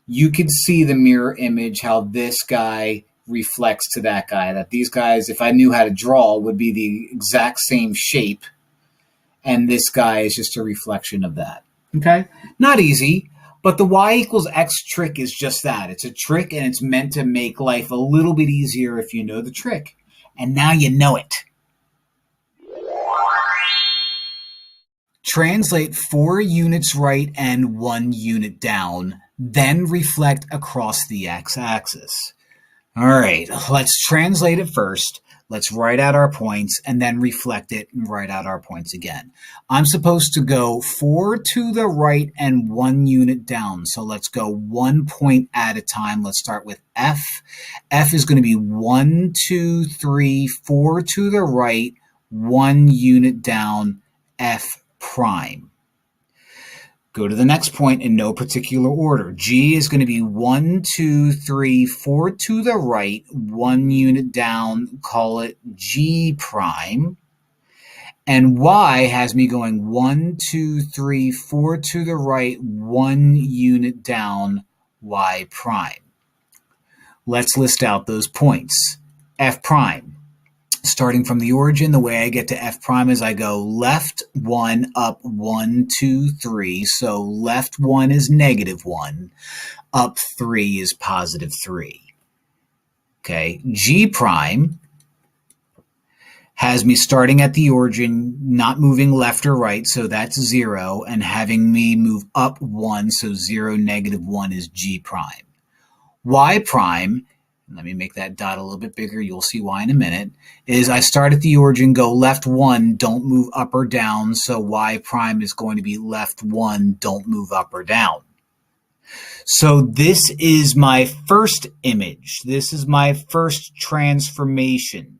you can see the mirror image, how this guy reflects to that guy. That these guys, if I knew how to draw, would be the exact same shape. And this guy is just a reflection of that. Okay? Not easy, but the y equals x trick is just that. It's a trick, and it's meant to make life a little bit easier if you know the trick. And now you know it. Translate 4 units right and 1 unit down, then reflect across the x-axis. All right, let's translate it first. Let's write out our points and then reflect it and write out our points again. I'm supposed to go 4 to the right and 1 unit down. So let's go 1 point at a time. Let's start with F. F is going to be 1, 2, 3, 4 to the right, 1 unit down, F prime. Go to the next point in no particular order. G is going to be 1, 2, 3, 4 to the right, 1 unit down, call it G prime. And Y has me going 1, 2, 3, 4 to the right, 1 unit down, Y prime. Let's list out those points. F prime. Starting from the origin, the way I get to F prime is I go left 1, up 1, 2, 3. So left 1 is -1, up 3 is +3. Okay, G prime has me starting at the origin, not moving left or right, so that's 0, and having me move up 1, so 0, -1 is G prime. Y prime, let me make that dot a little bit bigger, you'll see why in a minute, is I start at the origin, go left 1, don't move up or down, so Y prime is going to be left 1, don't move up or down. So this is my first image. This is my first transformation.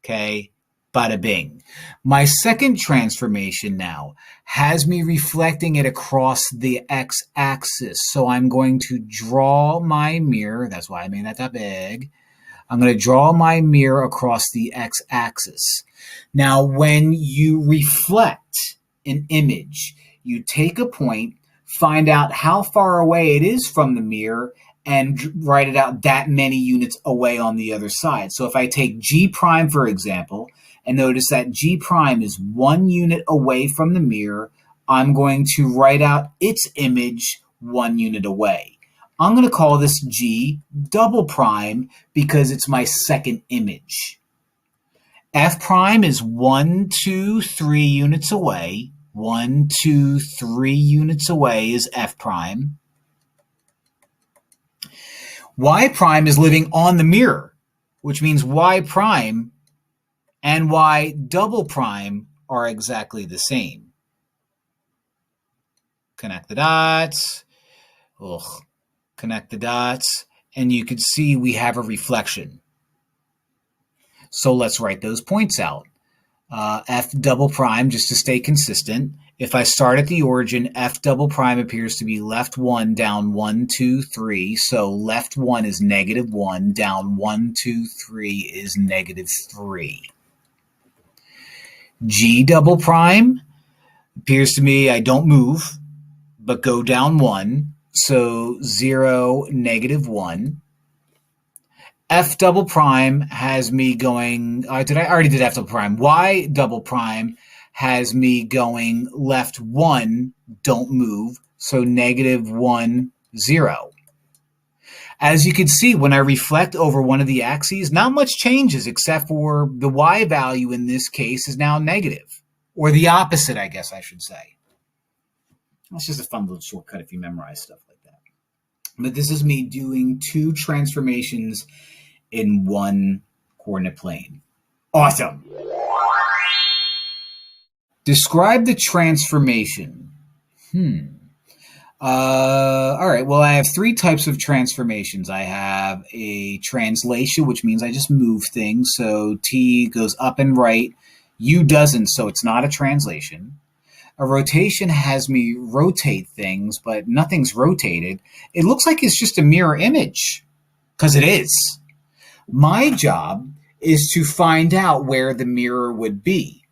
Okay, bada bing. My second transformation now has me reflecting it across the x-axis. So I'm going to draw my mirror. That's why I made that big. I'm going to draw my mirror across the x-axis. Now, when you reflect an image, you take a point, find out how far away it is from the mirror, and write it out that many units away on the other side. So if I take G prime, for example, and notice that G prime is 1 unit away from the mirror, I'm going to write out its image 1 unit away. I'm going to call this G double prime because it's my second image. F prime is 1, 2, 3 units away. 1, 2, 3 units away is F prime. Y prime is living on the mirror, which means Y prime and Y double prime are exactly the same. Connect the dots. Connect the dots. And you can see we have a reflection. So let's write those points out. F double prime, just to stay consistent. If I start at the origin, F double prime appears to be left 1, down 1, 2, 3. So left 1 is -1, down 1, 2, 3 is -3. G double prime appears to me I don't move, but go down 1. So 0, -1. F double prime has me going, I already did F double prime. Y double prime has me going left 1, don't move, so -1, 0. As you can see, when I reflect over one of the axes, not much changes except for the Y value in this case is now negative, or the opposite, I guess I should say. That's just a fun little shortcut if you memorize stuff like that. But this is me doing 2 transformations in 1 coordinate plane. Awesome. Describe the transformation. All right, well, I have 3 types of transformations. I have a translation, which means I just move things. So T goes up and right, U doesn't, so it's not a translation. A rotation has me rotate things, but nothing's rotated. It looks like it's just a mirror image, because it is. My job is to find out where the mirror would be.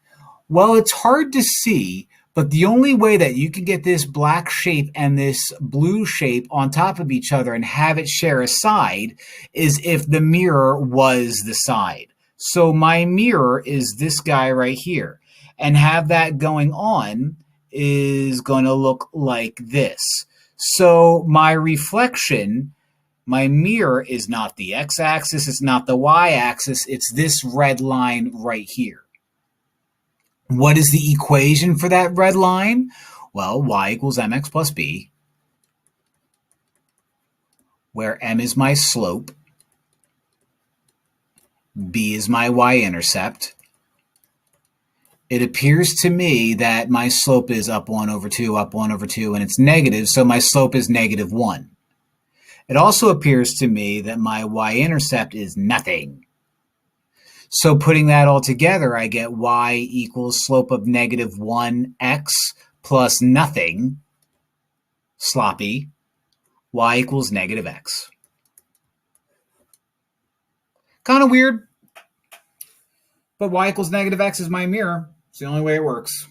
Well, it's hard to see, but the only way that you can get this black shape and this blue shape on top of each other and have it share a side is if the mirror was the side. So my mirror is this guy right here. And have that going on is going to look like this. So my reflection, my mirror is not the x-axis, it's not the y-axis, it's this red line right here. What is the equation for that red line? Well, y equals mx plus b, where m is my slope, b is my y-intercept. It appears to me that my slope is up 1 over 2, and it's negative, so my slope is negative 1. It also appears to me that my y-intercept is nothing. So putting that all together, I get y equals slope of negative 1x plus nothing, sloppy, y equals negative x. Kind of weird, but y equals negative x is my mirror. It's the only way it works.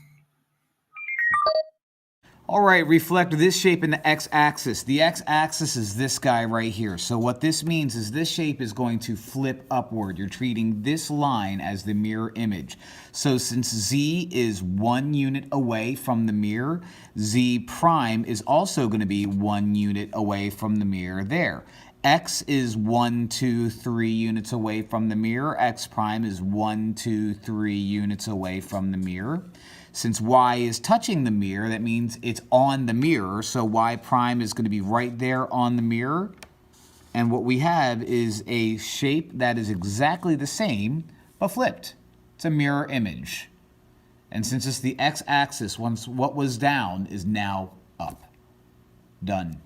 All right, reflect this shape in the x-axis. The x-axis is this guy right here. So what this means is this shape is going to flip upward. You're treating this line as the mirror image. So since z is 1 unit away from the mirror, z prime is also going to be 1 unit away from the mirror there. X is 1, 2, 3 units away from the mirror. X prime is 1, 2, 3 units away from the mirror. Since y is touching the mirror, that means it's on the mirror, so y prime is going to be right there on the mirror. And what we have is a shape that is exactly the same, but flipped. It's a mirror image. And since it's the x-axis, once what was down is now up. Done.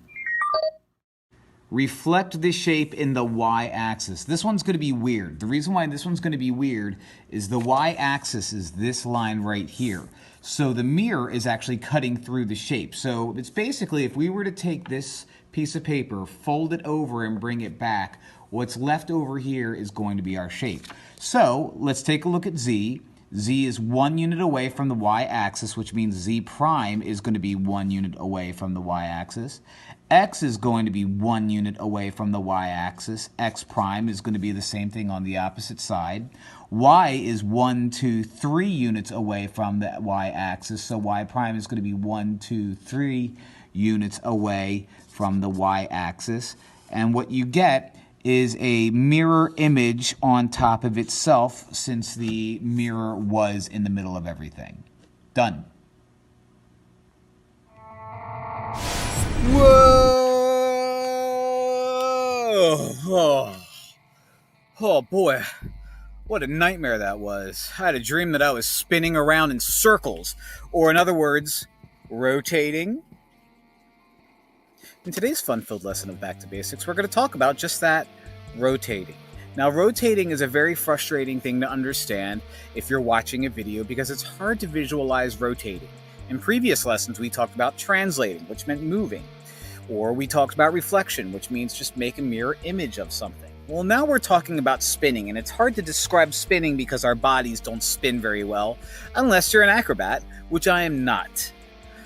Reflect the shape in the y-axis. This one's going to be weird. The reason why this one's going to be weird is the y-axis is this line right here. So the mirror is actually cutting through the shape. So it's basically, if we were to take this piece of paper, fold it over and bring it back, what's left over here is going to be our shape. So let's take a look at z. Z is 1 unit away from the y-axis, which means z prime is going to be 1 unit away from the y-axis. X is going to be 1 unit away from the y-axis. X prime is going to be the same thing on the opposite side. Y is 1, 2, 3 units away from the y-axis, so y prime is going to be 1, 2, 3 units away from the y-axis. And what you get is a mirror image on top of itself, since the mirror was in the middle of everything. Done. Whoa! Oh boy, what a nightmare that was. I had a dream that I was spinning around in circles, or in other words, rotating. In today's fun-filled lesson of Back to Basics, we're going to talk about just that, rotating. Now, rotating is a very frustrating thing to understand if you're watching a video because it's hard to visualize rotating. In previous lessons, we talked about translating, which meant moving. Or we talked about reflection, which means just make a mirror image of something. Well, now we're talking about spinning, and it's hard to describe spinning because our bodies don't spin very well, unless you're an acrobat, which I am not.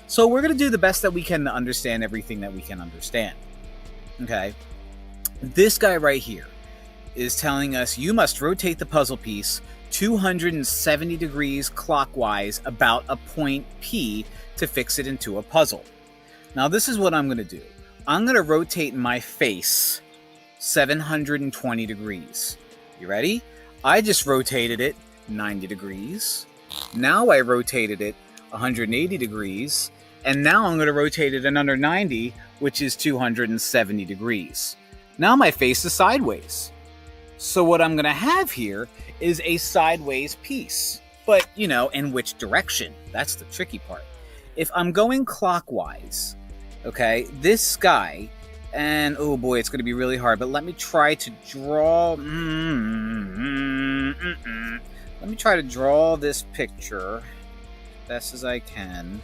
So we're going to do the best that we can to understand everything that we can understand. Okay? This guy right here is telling us you must rotate the puzzle piece 270 degrees clockwise about a point P to fix it into a puzzle. Now this is what I'm going to do. I'm going to rotate my face 720 degrees. You ready? I just rotated it 90 degrees. Now I rotated it 180 degrees. And now I'm going to rotate it another 90, which is 270 degrees. Now my face is sideways. So what I'm going to have here is a sideways piece. But, you know, in which direction? That's the tricky part. If I'm going clockwise, okay, this guy, and oh boy, it's going to be really hard, but let me try to draw. Let me try to draw this picture best as I can.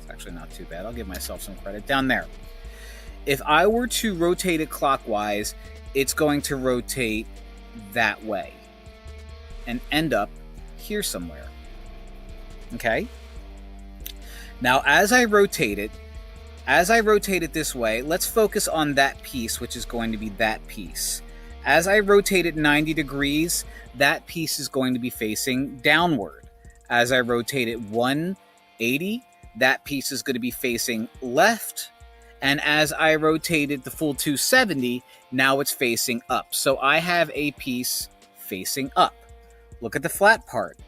It's actually not too bad. I'll give myself some credit. Down there. If I were to rotate it clockwise, it's going to rotate that way and end up here somewhere. Okay? Now, as I rotate it this way, let's focus on that piece, which is going to be that piece. As I rotate it 90 degrees, that piece is going to be facing downward. As I rotate it 180, that piece is going to be facing left. And as I rotate it the full 270, now it's facing up. So I have a piece facing up. Look at the flat part.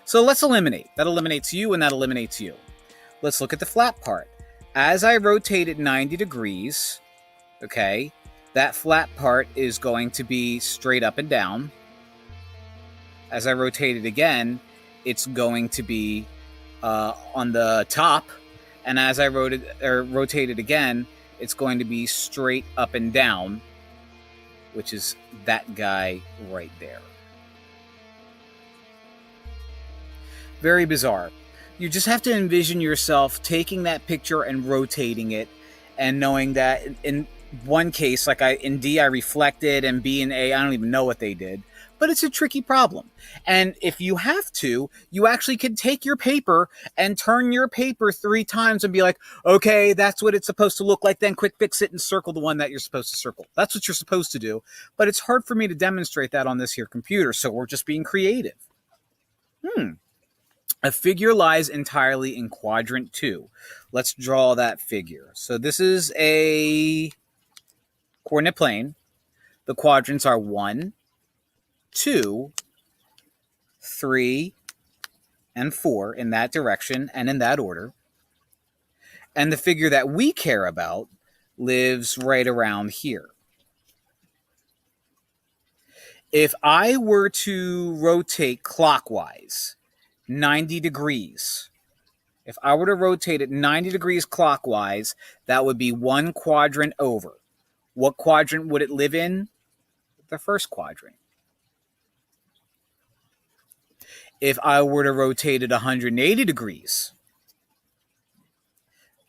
So let's eliminate. That eliminates you and that eliminates you. Let's look at the flat part. As I rotate it 90 degrees, okay, that flat part is going to be straight up and down. As I rotate it again, it's going to be on the top. And as I rotate it again, it's going to be straight up and down, which is that guy right there. Very bizarre. You just have to envision yourself taking that picture and rotating it, and knowing that in one case, like in D, I reflected, and B and A, I don't even know what they did. But it's a tricky problem. And if you have to, you actually could take your paper and turn your paper 3 times and be like, okay, that's what it's supposed to look like. Then quick fix it and circle the one that you're supposed to circle. That's what you're supposed to do. But it's hard for me to demonstrate that on this here computer. So we're just being creative. A figure lies entirely in quadrant 2. Let's draw that figure. So this is a coordinate plane. The quadrants are 1, 2, 3, and 4 in that direction and in that order. And the figure that we care about lives right around here. If I were to rotate clockwise 90 degrees, if I were to rotate it 90 degrees clockwise, that would be 1 quadrant over. What quadrant would it live in? The first quadrant. If I were to rotate it 180 degrees,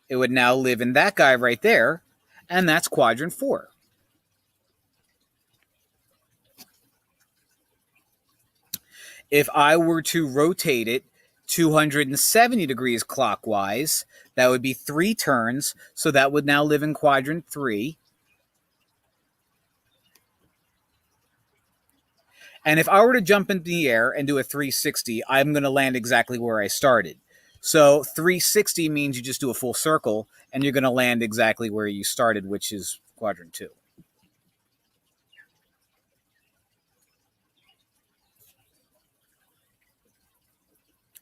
it would now live in that guy right there, and that's quadrant 4. If I were to rotate it 270 degrees clockwise, that would be 3 turns, so that would now live in quadrant 3. And if I were to jump into the air and do a 360, I'm going to land exactly where I started. So 360 means you just do a full circle, and you're going to land exactly where you started, which is quadrant 2.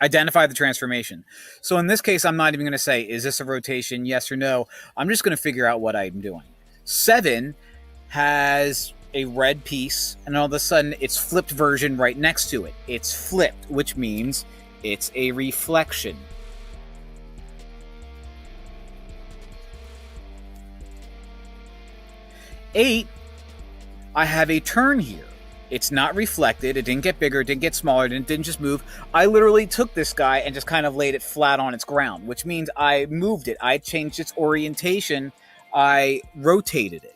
Identify the transformation. So in this case, I'm not even going to say, is this a rotation, yes or no? I'm just going to figure out what I'm doing. 7 has a red piece, and all of a sudden, its flipped version right next to it. It's flipped, which means it's a reflection. Eight, I have a turn here. It's not reflected. It didn't get bigger. It didn't get smaller. It didn't just move. I literally took this guy and just kind of laid it flat on its ground, which means I moved it. I changed its orientation. I rotated it.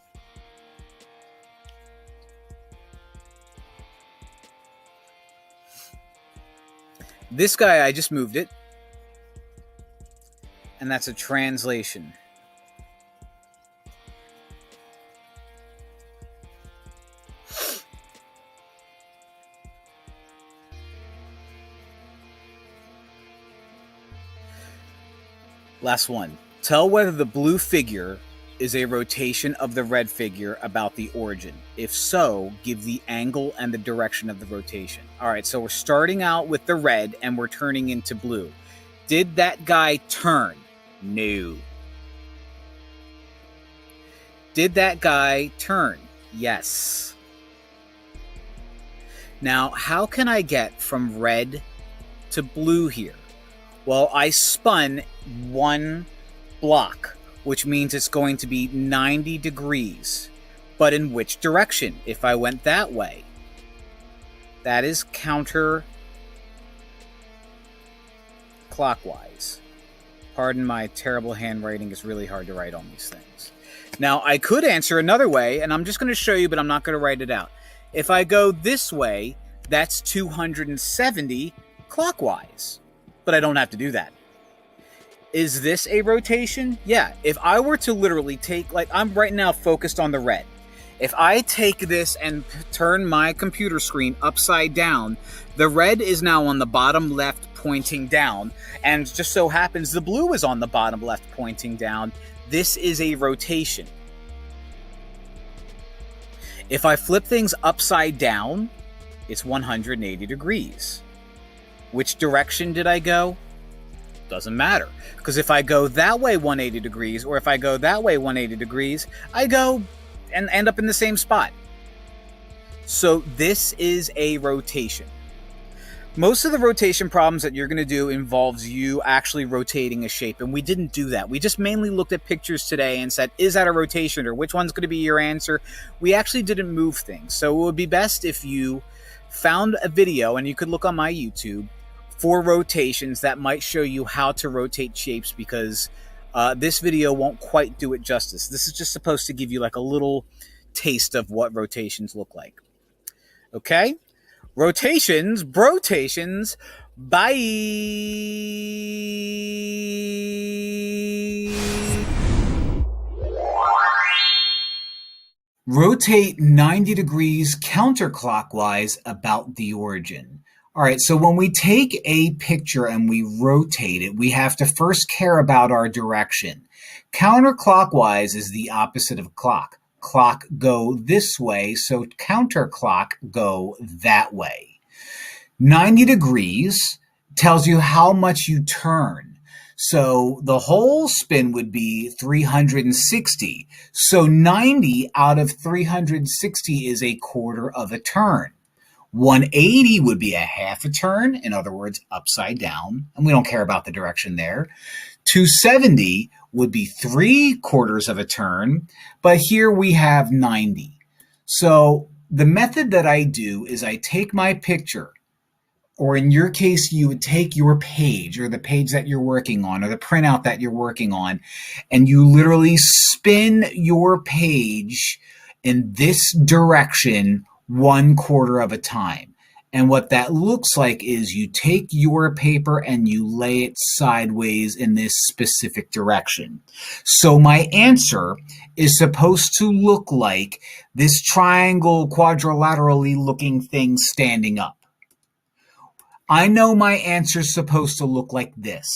This guy, I just moved it. And that's a translation. Last one. Tell whether the blue figure is a rotation of the red figure about the origin. If so, give the angle and the direction of the rotation. All right, so we're starting out with the red and we're turning into blue. Did that guy turn? No. Did that guy turn? Yes. Now, how can I get from red to blue here? Well, I spun 1 block, which means it's going to be 90 degrees. But in which direction? If I went that way, that is counterclockwise. Pardon my terrible handwriting. It's really hard to write on these things. Now, I could answer another way, and I'm just going to show you, but I'm not going to write it out. If I go this way, that's 270 clockwise. But I don't have to do that. Is this a rotation? Yeah. If I were to literally take, like, I'm right now focused on the red. If I take this and turn my computer screen upside down, the red is now on the bottom left pointing down, and just so happens the blue is on the bottom left pointing down. This is a rotation. If I flip things upside down, it's 180 degrees. Which direction did I go? Doesn't matter. Because if I go that way 180 degrees, or if I go that way 180 degrees, I go and end up in the same spot. So this is a rotation. Most of the rotation problems that you're going to do involves you actually rotating a shape, and we didn't do that. We just mainly looked at pictures today and said, is that a rotation, or which one's going to be your answer? We actually didn't move things. So it would be best if you found a video, and you could look on my YouTube, for rotations that might show you how to rotate shapes, because this video won't quite do it justice. This is just supposed to give you like a little taste of what rotations look like. Okay? Rotations, brotations, bye! Rotate 90 degrees counterclockwise about the origin. All right, so when we take a picture and we rotate it, we have to first care about our direction. Counterclockwise is the opposite of clock. Clock go this way, so counterclock go that way. 90 degrees tells you how much you turn. So the whole spin would be 360. So 90 out of 360 is a quarter of a turn. 180 would be a half a turn, in other words, upside down, and we don't care about the direction there. 270 would be 3/4 of a turn, but here we have 90. So the method that I do is I take my picture, or in your case, you would take your page, or the page that you're working on, or the printout that you're working on, and you literally spin your page in this direction 1/4 of a time. And what that looks like is you take your paper and you lay it sideways in this specific direction. So my answer is supposed to look like this triangle, quadrilaterally looking thing standing up. I know my answer is supposed to look like this.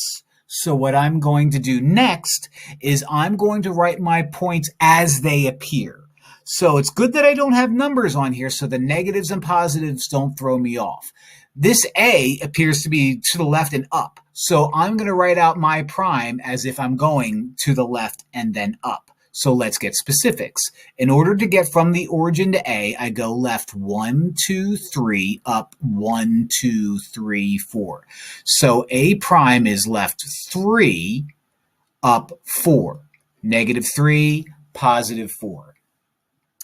So what I'm going to do next is I'm going to write my points as they appear. So it's good that I don't have numbers on here so the negatives and positives don't throw me off. This A appears to be to the left and up. So I'm going to write out my prime as if I'm going to the left and then up. So let's get specifics. In order to get from the origin to A, I go left 1, 2, 3, up 1, 2, 3, 4. So A prime is left 3, up 4. -3, +4.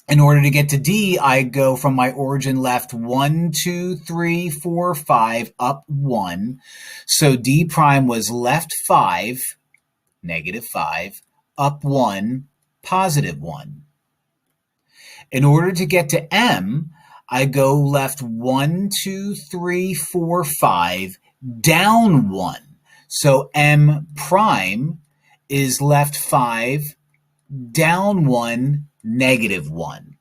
In order to get to D, I go from my origin left 1, 2, 3, 4, 5, up 1. So D prime was left 5, -5, up 1, +1. In order to get to M, I go left 1, 2, 3, 4, 5, down 1. So M prime is left 5, down 1, -1.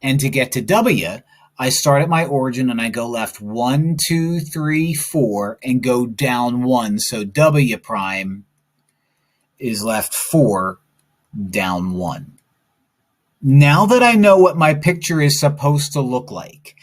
And to get to W, I start at my origin and I go left 1, 2, 3, 4, and go down 1. So W prime is left 4, down 1. Now that I know what my picture is supposed to look like,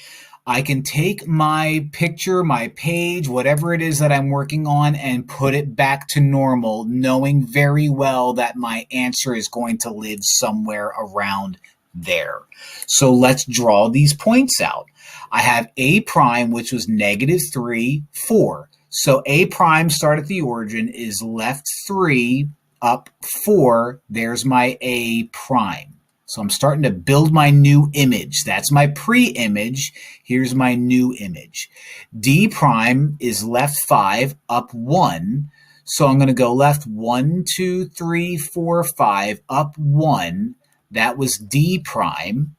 I can take my picture, my page, whatever it is that I'm working on, and put it back to normal, knowing very well that my answer is going to live somewhere around there. So let's draw these points out. I have A prime, which was -3, 4. So A prime, start at the origin, is left 3, up 4. There's my A prime. So I'm starting to build my new image. That's my pre-image. Here's my new image. D prime is left 5, up 1. So I'm going to go left 1, 2, 3, 4, 5, up 1. That was D prime.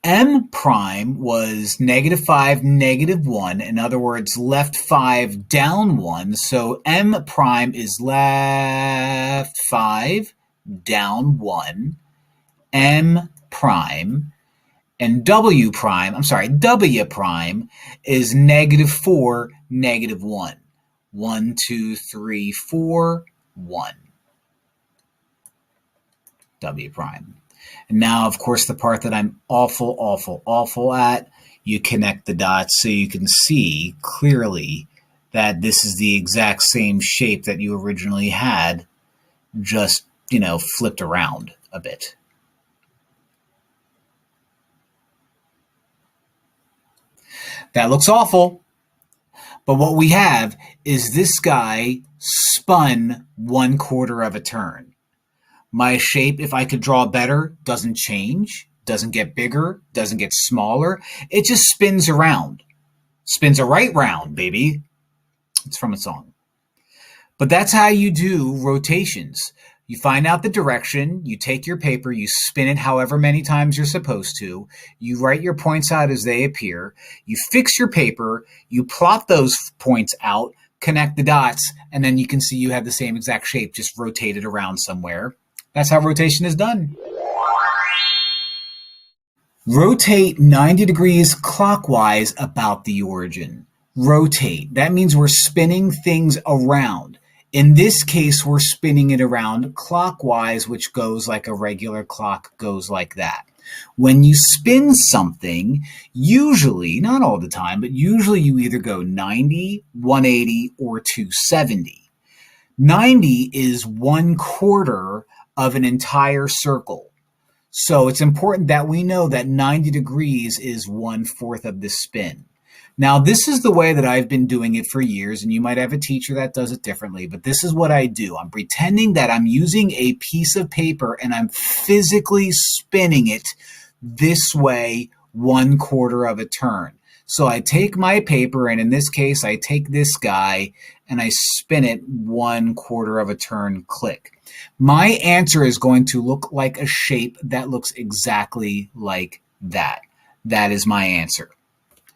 M prime was -5, -1. In other words, left 5, down 1. So M prime is left 5, down 1. M prime. And W prime is -4, -1. 1, 2, 3, 4, 1. W prime. And now, of course, the part that I'm awful at, you connect the dots so you can see clearly that this is the exact same shape that you originally had, just, flipped around a bit. That looks awful. But what we have is this guy spun 1/4 of a turn. My shape, if I could draw better, doesn't change, doesn't get bigger, doesn't get smaller. It just spins around. Spins a right round, baby. It's from a song. But that's how you do rotations. You find out the direction, you take your paper, you spin it however many times you're supposed to, you write your points out as they appear, you fix your paper, you plot those points out, connect the dots, and then you can see you have the same exact shape, just rotated around somewhere. That's how rotation is done. Rotate 90 degrees clockwise about the origin. Rotate. That means we're spinning things around. In this case, we're spinning it around clockwise, which goes like a regular clock goes like that. When you spin something, usually, not all the time, but usually you either go 90, 180, or 270. 90 is 1/4 of an entire circle. So it's important that we know that 90 degrees is 1/4 of the spin. Now, this is the way that I've been doing it for years, and you might have a teacher that does it differently, but this is what I do. I'm pretending that I'm using a piece of paper and I'm physically spinning it this way 1/4 of a turn. So I take my paper, and in this case, I take this guy and I spin it 1/4 of a turn, click. My answer is going to look like a shape that looks exactly like that. That is my answer.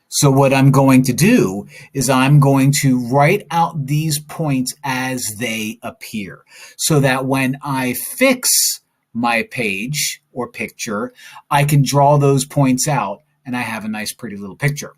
So what I'm going to do is I'm going to write out these points as they appear so that when I fix my page or picture, I can draw those points out and I have a nice pretty little picture.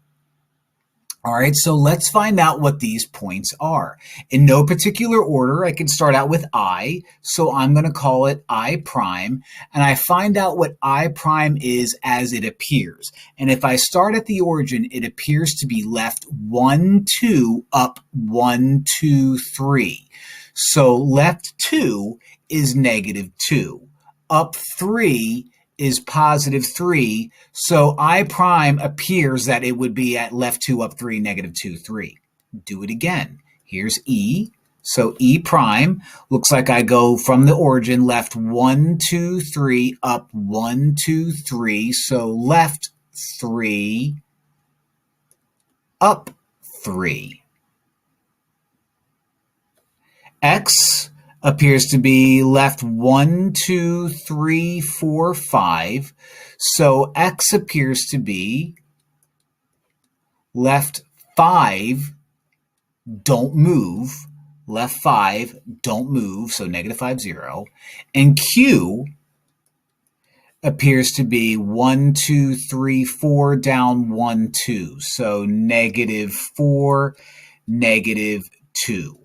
All right, so let's find out what these points are. In no particular order, I can start out with I, so I'm going to call it I prime, and I find out what I prime is as it appears. And if I start at the origin, it appears to be left 1, 2, up 1, 2, 3. So left 2 is -2. Up 3 is +3, so I prime appears that it would be at left 2, up 3, -2, 3. Do it again. Here's E. So E prime looks like I go from the origin left 1, 2, 3, up 1, 2, 3. So left 3, up 3. X appears to be left 1, 2, 3, 4, 5. So X appears to be left 5, don't move. Left 5, don't move. So -5, 0. And Q appears to be 1, 2, 3, 4, down 1, 2. So -4, -2.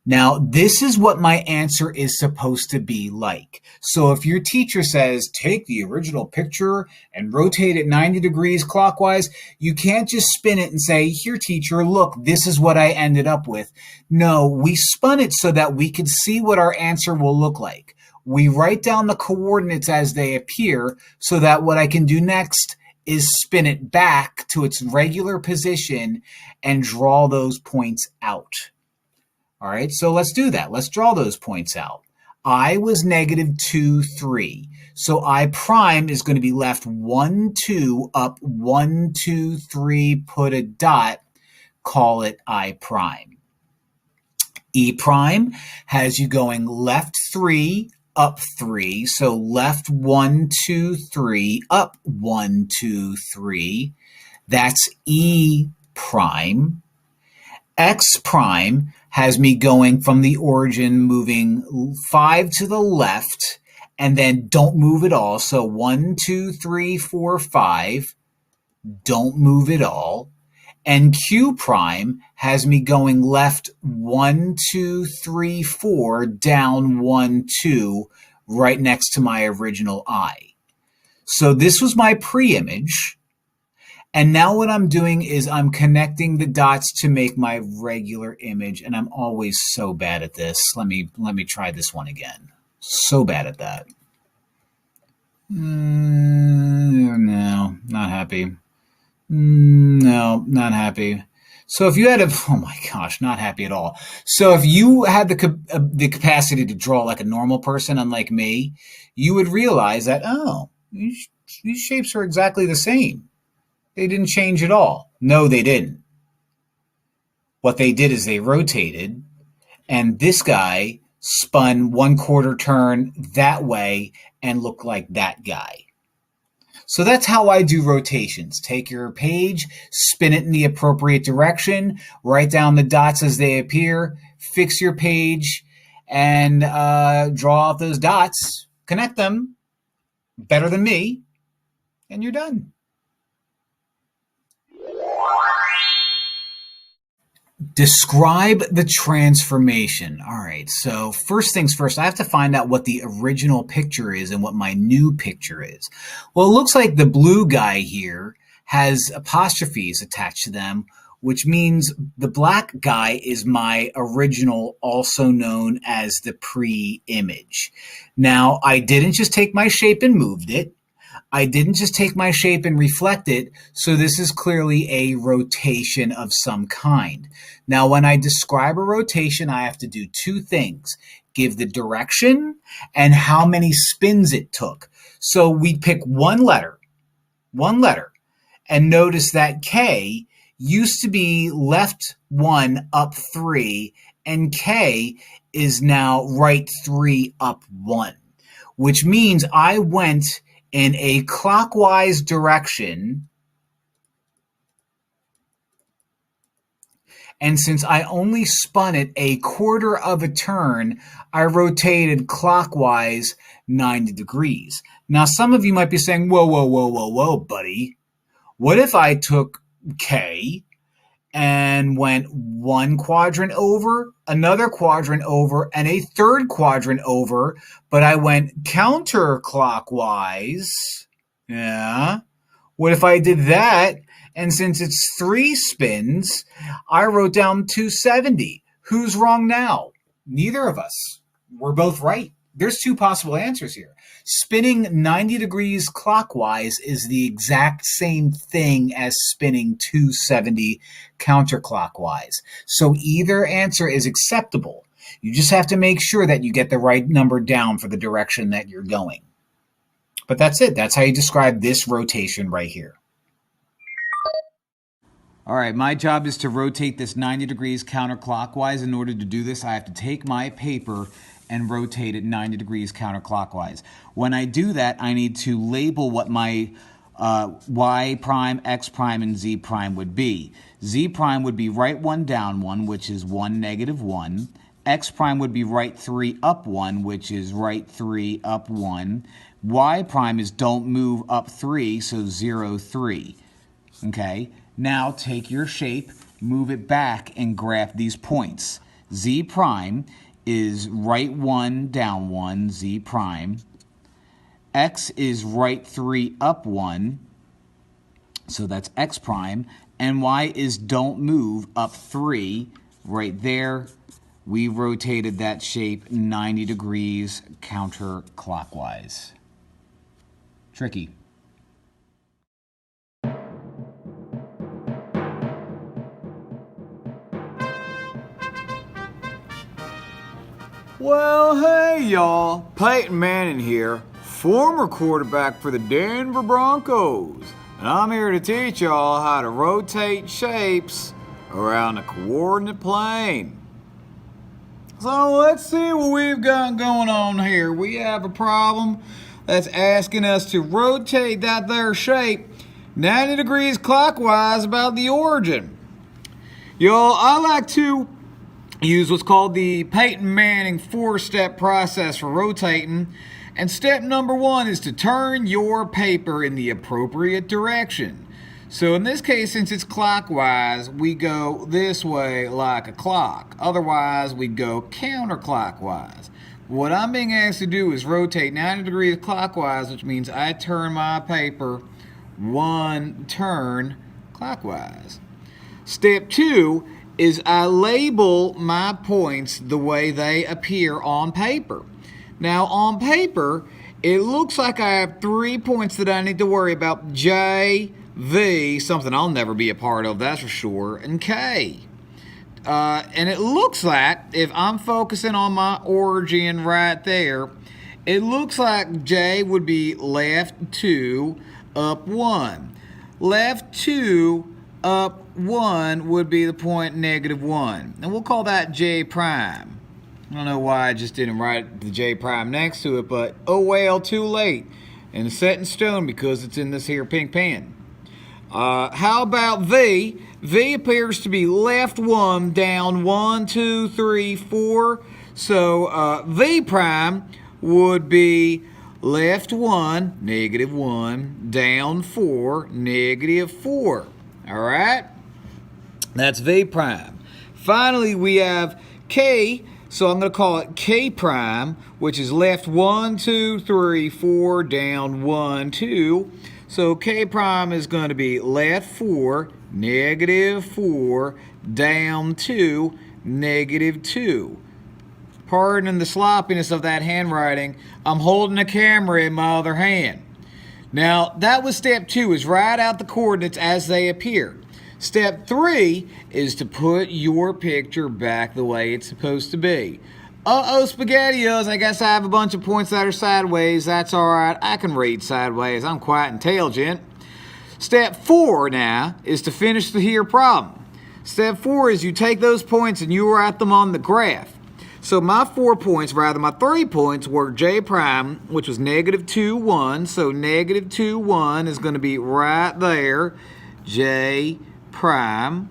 Now, this is what my answer is supposed to be like. So if your teacher says, take the original picture and rotate it 90 degrees clockwise, you can't just spin it and say, here, teacher, look, this is what I ended up with. No, we spun it so that we could see what our answer will look like. We write down the coordinates as they appear so that what I can do next is spin it back to its regular position and draw those points out. All right, so let's do that. Let's draw those points out. I was negative 2, 3. So I prime is going to be left 1, 2, up 1, 2, 3, put a dot, call it I prime. E prime has you going left 3, up 3. So left 1, 2, 3, up 1, 2, 3. That's E prime. X prime has me going from the origin, moving 5 to the left, and then don't move at all. So 1, 2, 3, 4, 5. Don't move at all. And Q prime has me going left 1, 2, 3, 4, down 1, 2, right next to my original I. So this was my pre-image. And now what I'm doing is I'm connecting the dots to make my regular image, and I'm always so bad at this. Let me try this one again. So bad at that. No, not happy. No, not happy. So if you had oh my gosh, not happy at all. So if you had the capacity to draw like a normal person, unlike me, you would realize that, oh, these shapes are exactly the same. They didn't change at all. No, they didn't. What they did is they rotated, and this guy spun 1/4 turn that way and looked like that guy. So that's how I do rotations. Take your page, spin it in the appropriate direction, write down the dots as they appear, fix your page, and draw out those dots, connect them better than me, and you're done. Describe the transformation. All right, so first things first, I have to find out what the original picture is and what my new picture is. Well, it looks like the blue guy here has apostrophes attached to them, which means the black guy is my original, also known as the pre-image. Now, I didn't just take my shape and moved it. I didn't just take my shape and reflect it, so this is clearly a rotation of some kind. Now, when I describe a rotation, I have to do two things. Give the direction and how many spins it took. So we pick one letter, and notice that K used to be left 1, up 3, and K is now right 3, up 1, which means I went in a clockwise direction, and since I only spun it a 1/4 of a turn, I rotated clockwise 90 degrees. Now, some of you might be saying, whoa, buddy. What if I took K and went 1 quadrant over, another quadrant over, and a third quadrant over, but I went counterclockwise? Yeah. What if I did that, and since it's 3 spins, I wrote down 270? Who's wrong now? Neither of us. We're both right. There's 2 possible answers here. Spinning 90 degrees clockwise is the exact same thing as spinning 270 counterclockwise. So either answer is acceptable. You just have to make sure that you get the right number down for the direction that you're going. But that's it. That's how you describe this rotation right here. All right, my job is to rotate this 90 degrees counterclockwise. In order to do this, I have to take my paper and rotate it 90 degrees counterclockwise. When I do that, I need to label what my y prime, x prime, and z prime would be. Z prime would be right 1, down 1, which is 1, negative 1. X prime would be right 3, up 1, which is right 3, up 1. Y prime is don't move up 3, so 0, 3. Okay? Now take your shape, move it back, and graph these points. Z prime is right 1, down 1, Z prime. X is right 3, up 1, so that's X prime. And Y is don't move up 3, right there. We rotated that shape 90 degrees counterclockwise. Tricky. Well, hey y'all, Peyton Manning here, former quarterback for the Denver Broncos, and I'm here to teach y'all how to rotate shapes around a coordinate plane. So let's see what we've got going on here. We have a problem that's asking us to rotate that there shape 90 degrees clockwise about the origin. Y'all, I like to use what's called the Peyton Manning 4-step process for rotating. And step number 1 is to turn your paper in the appropriate direction. So in this case, since it's clockwise, we go this way like a clock. Otherwise, we go counterclockwise. What I'm being asked to do is rotate 90 degrees clockwise, which means I turn my paper 1 turn clockwise. Step 2 is I label my points the way they appear on paper. Now on paper, it looks like I have 3 points that I need to worry about: J, V, something I'll never be a part of, that's for sure, and K. And it looks like, if I'm focusing on my origin right there, it looks like J would be left 2, up 1. Left 2, up 1 would be the point -1. And we'll call that J prime. I don't know why I just didn't write the J prime next to it, but oh well, too late. And it's set in stone because it's in this here pink pen. How about V? V appears to be left 1, down 1, 2, 3, 4. So V prime would be left 1, -1, down 4, -4. All right? That's V prime. Finally, we have K, so I'm going to call it K prime, which is left 1, 2, 3, 4, down 1, 2. So K prime is going to be left 4, -4, down 2, -2. Pardon the sloppiness of that handwriting. I'm holding a camera in my other hand. Now, that was step 2, is write out the coordinates as they appear. Step 3 is to put your picture back the way it's supposed to be. Uh-oh, SpaghettiOs, I guess I have a bunch of points that are sideways. That's all right. I can read sideways. I'm quite intelligent. Step 4 now is to finish the here problem. Step 4 is you take those points and you write them on the graph. So my 4 points, rather my 3 points, were J prime, which was -2, 1. So -2, 1 is going to be right there, J prime.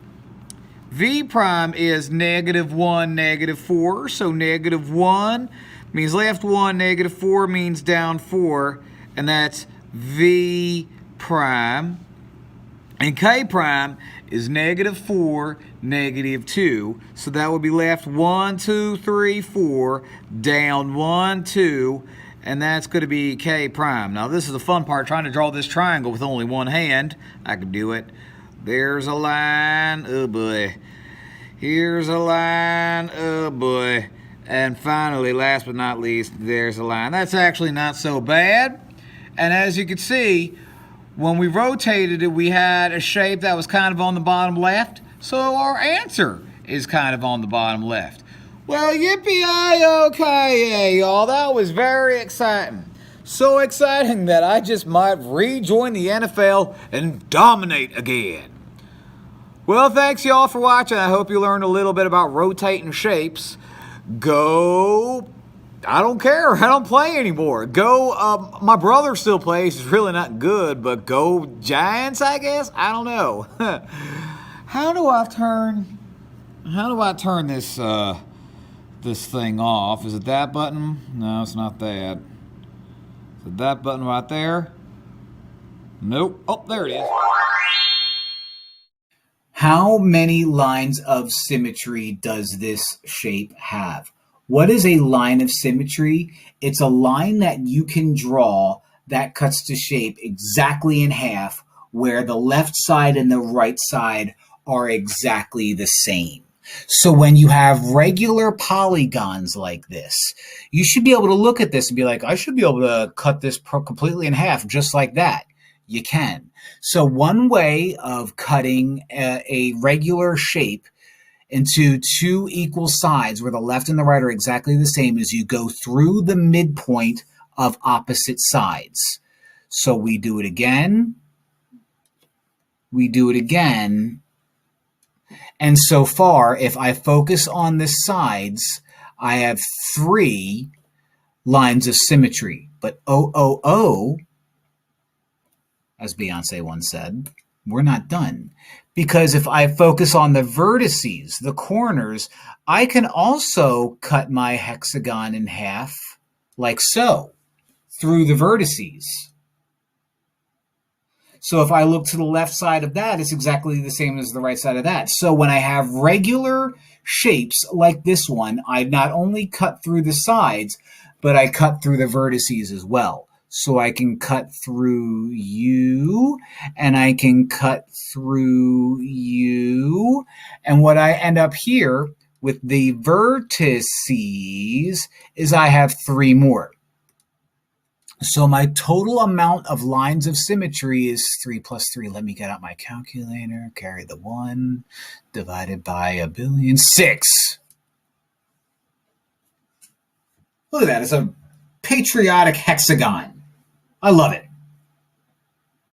V prime is -1, -4. So -1 means left 1, -4 means down 4. And that's V prime. And K prime is -4, -2. So that would be left 1, 2, 3, 4, down 1, 2, and that's going to be K prime. Now this is the fun part, trying to draw this triangle with only one hand. I can do it. There's a line, oh boy. Here's a line, oh boy. And finally, last but not least, there's a line. That's actually not so bad. And as you can see, when we rotated it, we had a shape that was kind of on the bottom left, so our answer is kind of on the bottom left. Well, yippee-yi-yo-ki-yay, y'all. That was very exciting. So exciting that I just might rejoin the NFL and dominate again. Well, thanks, y'all, for watching. I hope you learned a little bit about rotating shapes. Go... I don't care. I don't play anymore. Go, my brother still plays. He's really not good, but go Giants, I guess? I don't know. How do I turn this, this thing off? Is it that button? No, it's not that. Is it that button right there? Nope. Oh, there it is. How many lines of symmetry does this shape have? What is a line of symmetry? It's a line that you can draw that cuts the shape exactly in half, where the left side and the right side are exactly the same. So when you have regular polygons like this, you should be able to look at this and be like, I should be able to cut this completely in half just like that. You can. So one way of cutting a regular shape into two equal sides where the left and the right are exactly the same is you go through the midpoint of opposite sides. So we do it again. We do it again. And so far, if I focus on the sides, I have 3 lines of symmetry. But as Beyonce once said, we're not done. Because if I focus on the vertices, the corners, I can also cut my hexagon in half like so through the vertices. So if I look to the left side of that, it's exactly the same as the right side of that. So when I have regular shapes like this one, I not only cut through the sides, but I cut through the vertices as well. So I can cut through you, and I can cut through you. And what I end up here with the vertices is I have 3 more. So my total amount of lines of symmetry is 3 plus 3. Let me get out my calculator, carry the 1, divided by 1,000,000,000. 6. Look at that. It's a patriotic hexagon. I love it.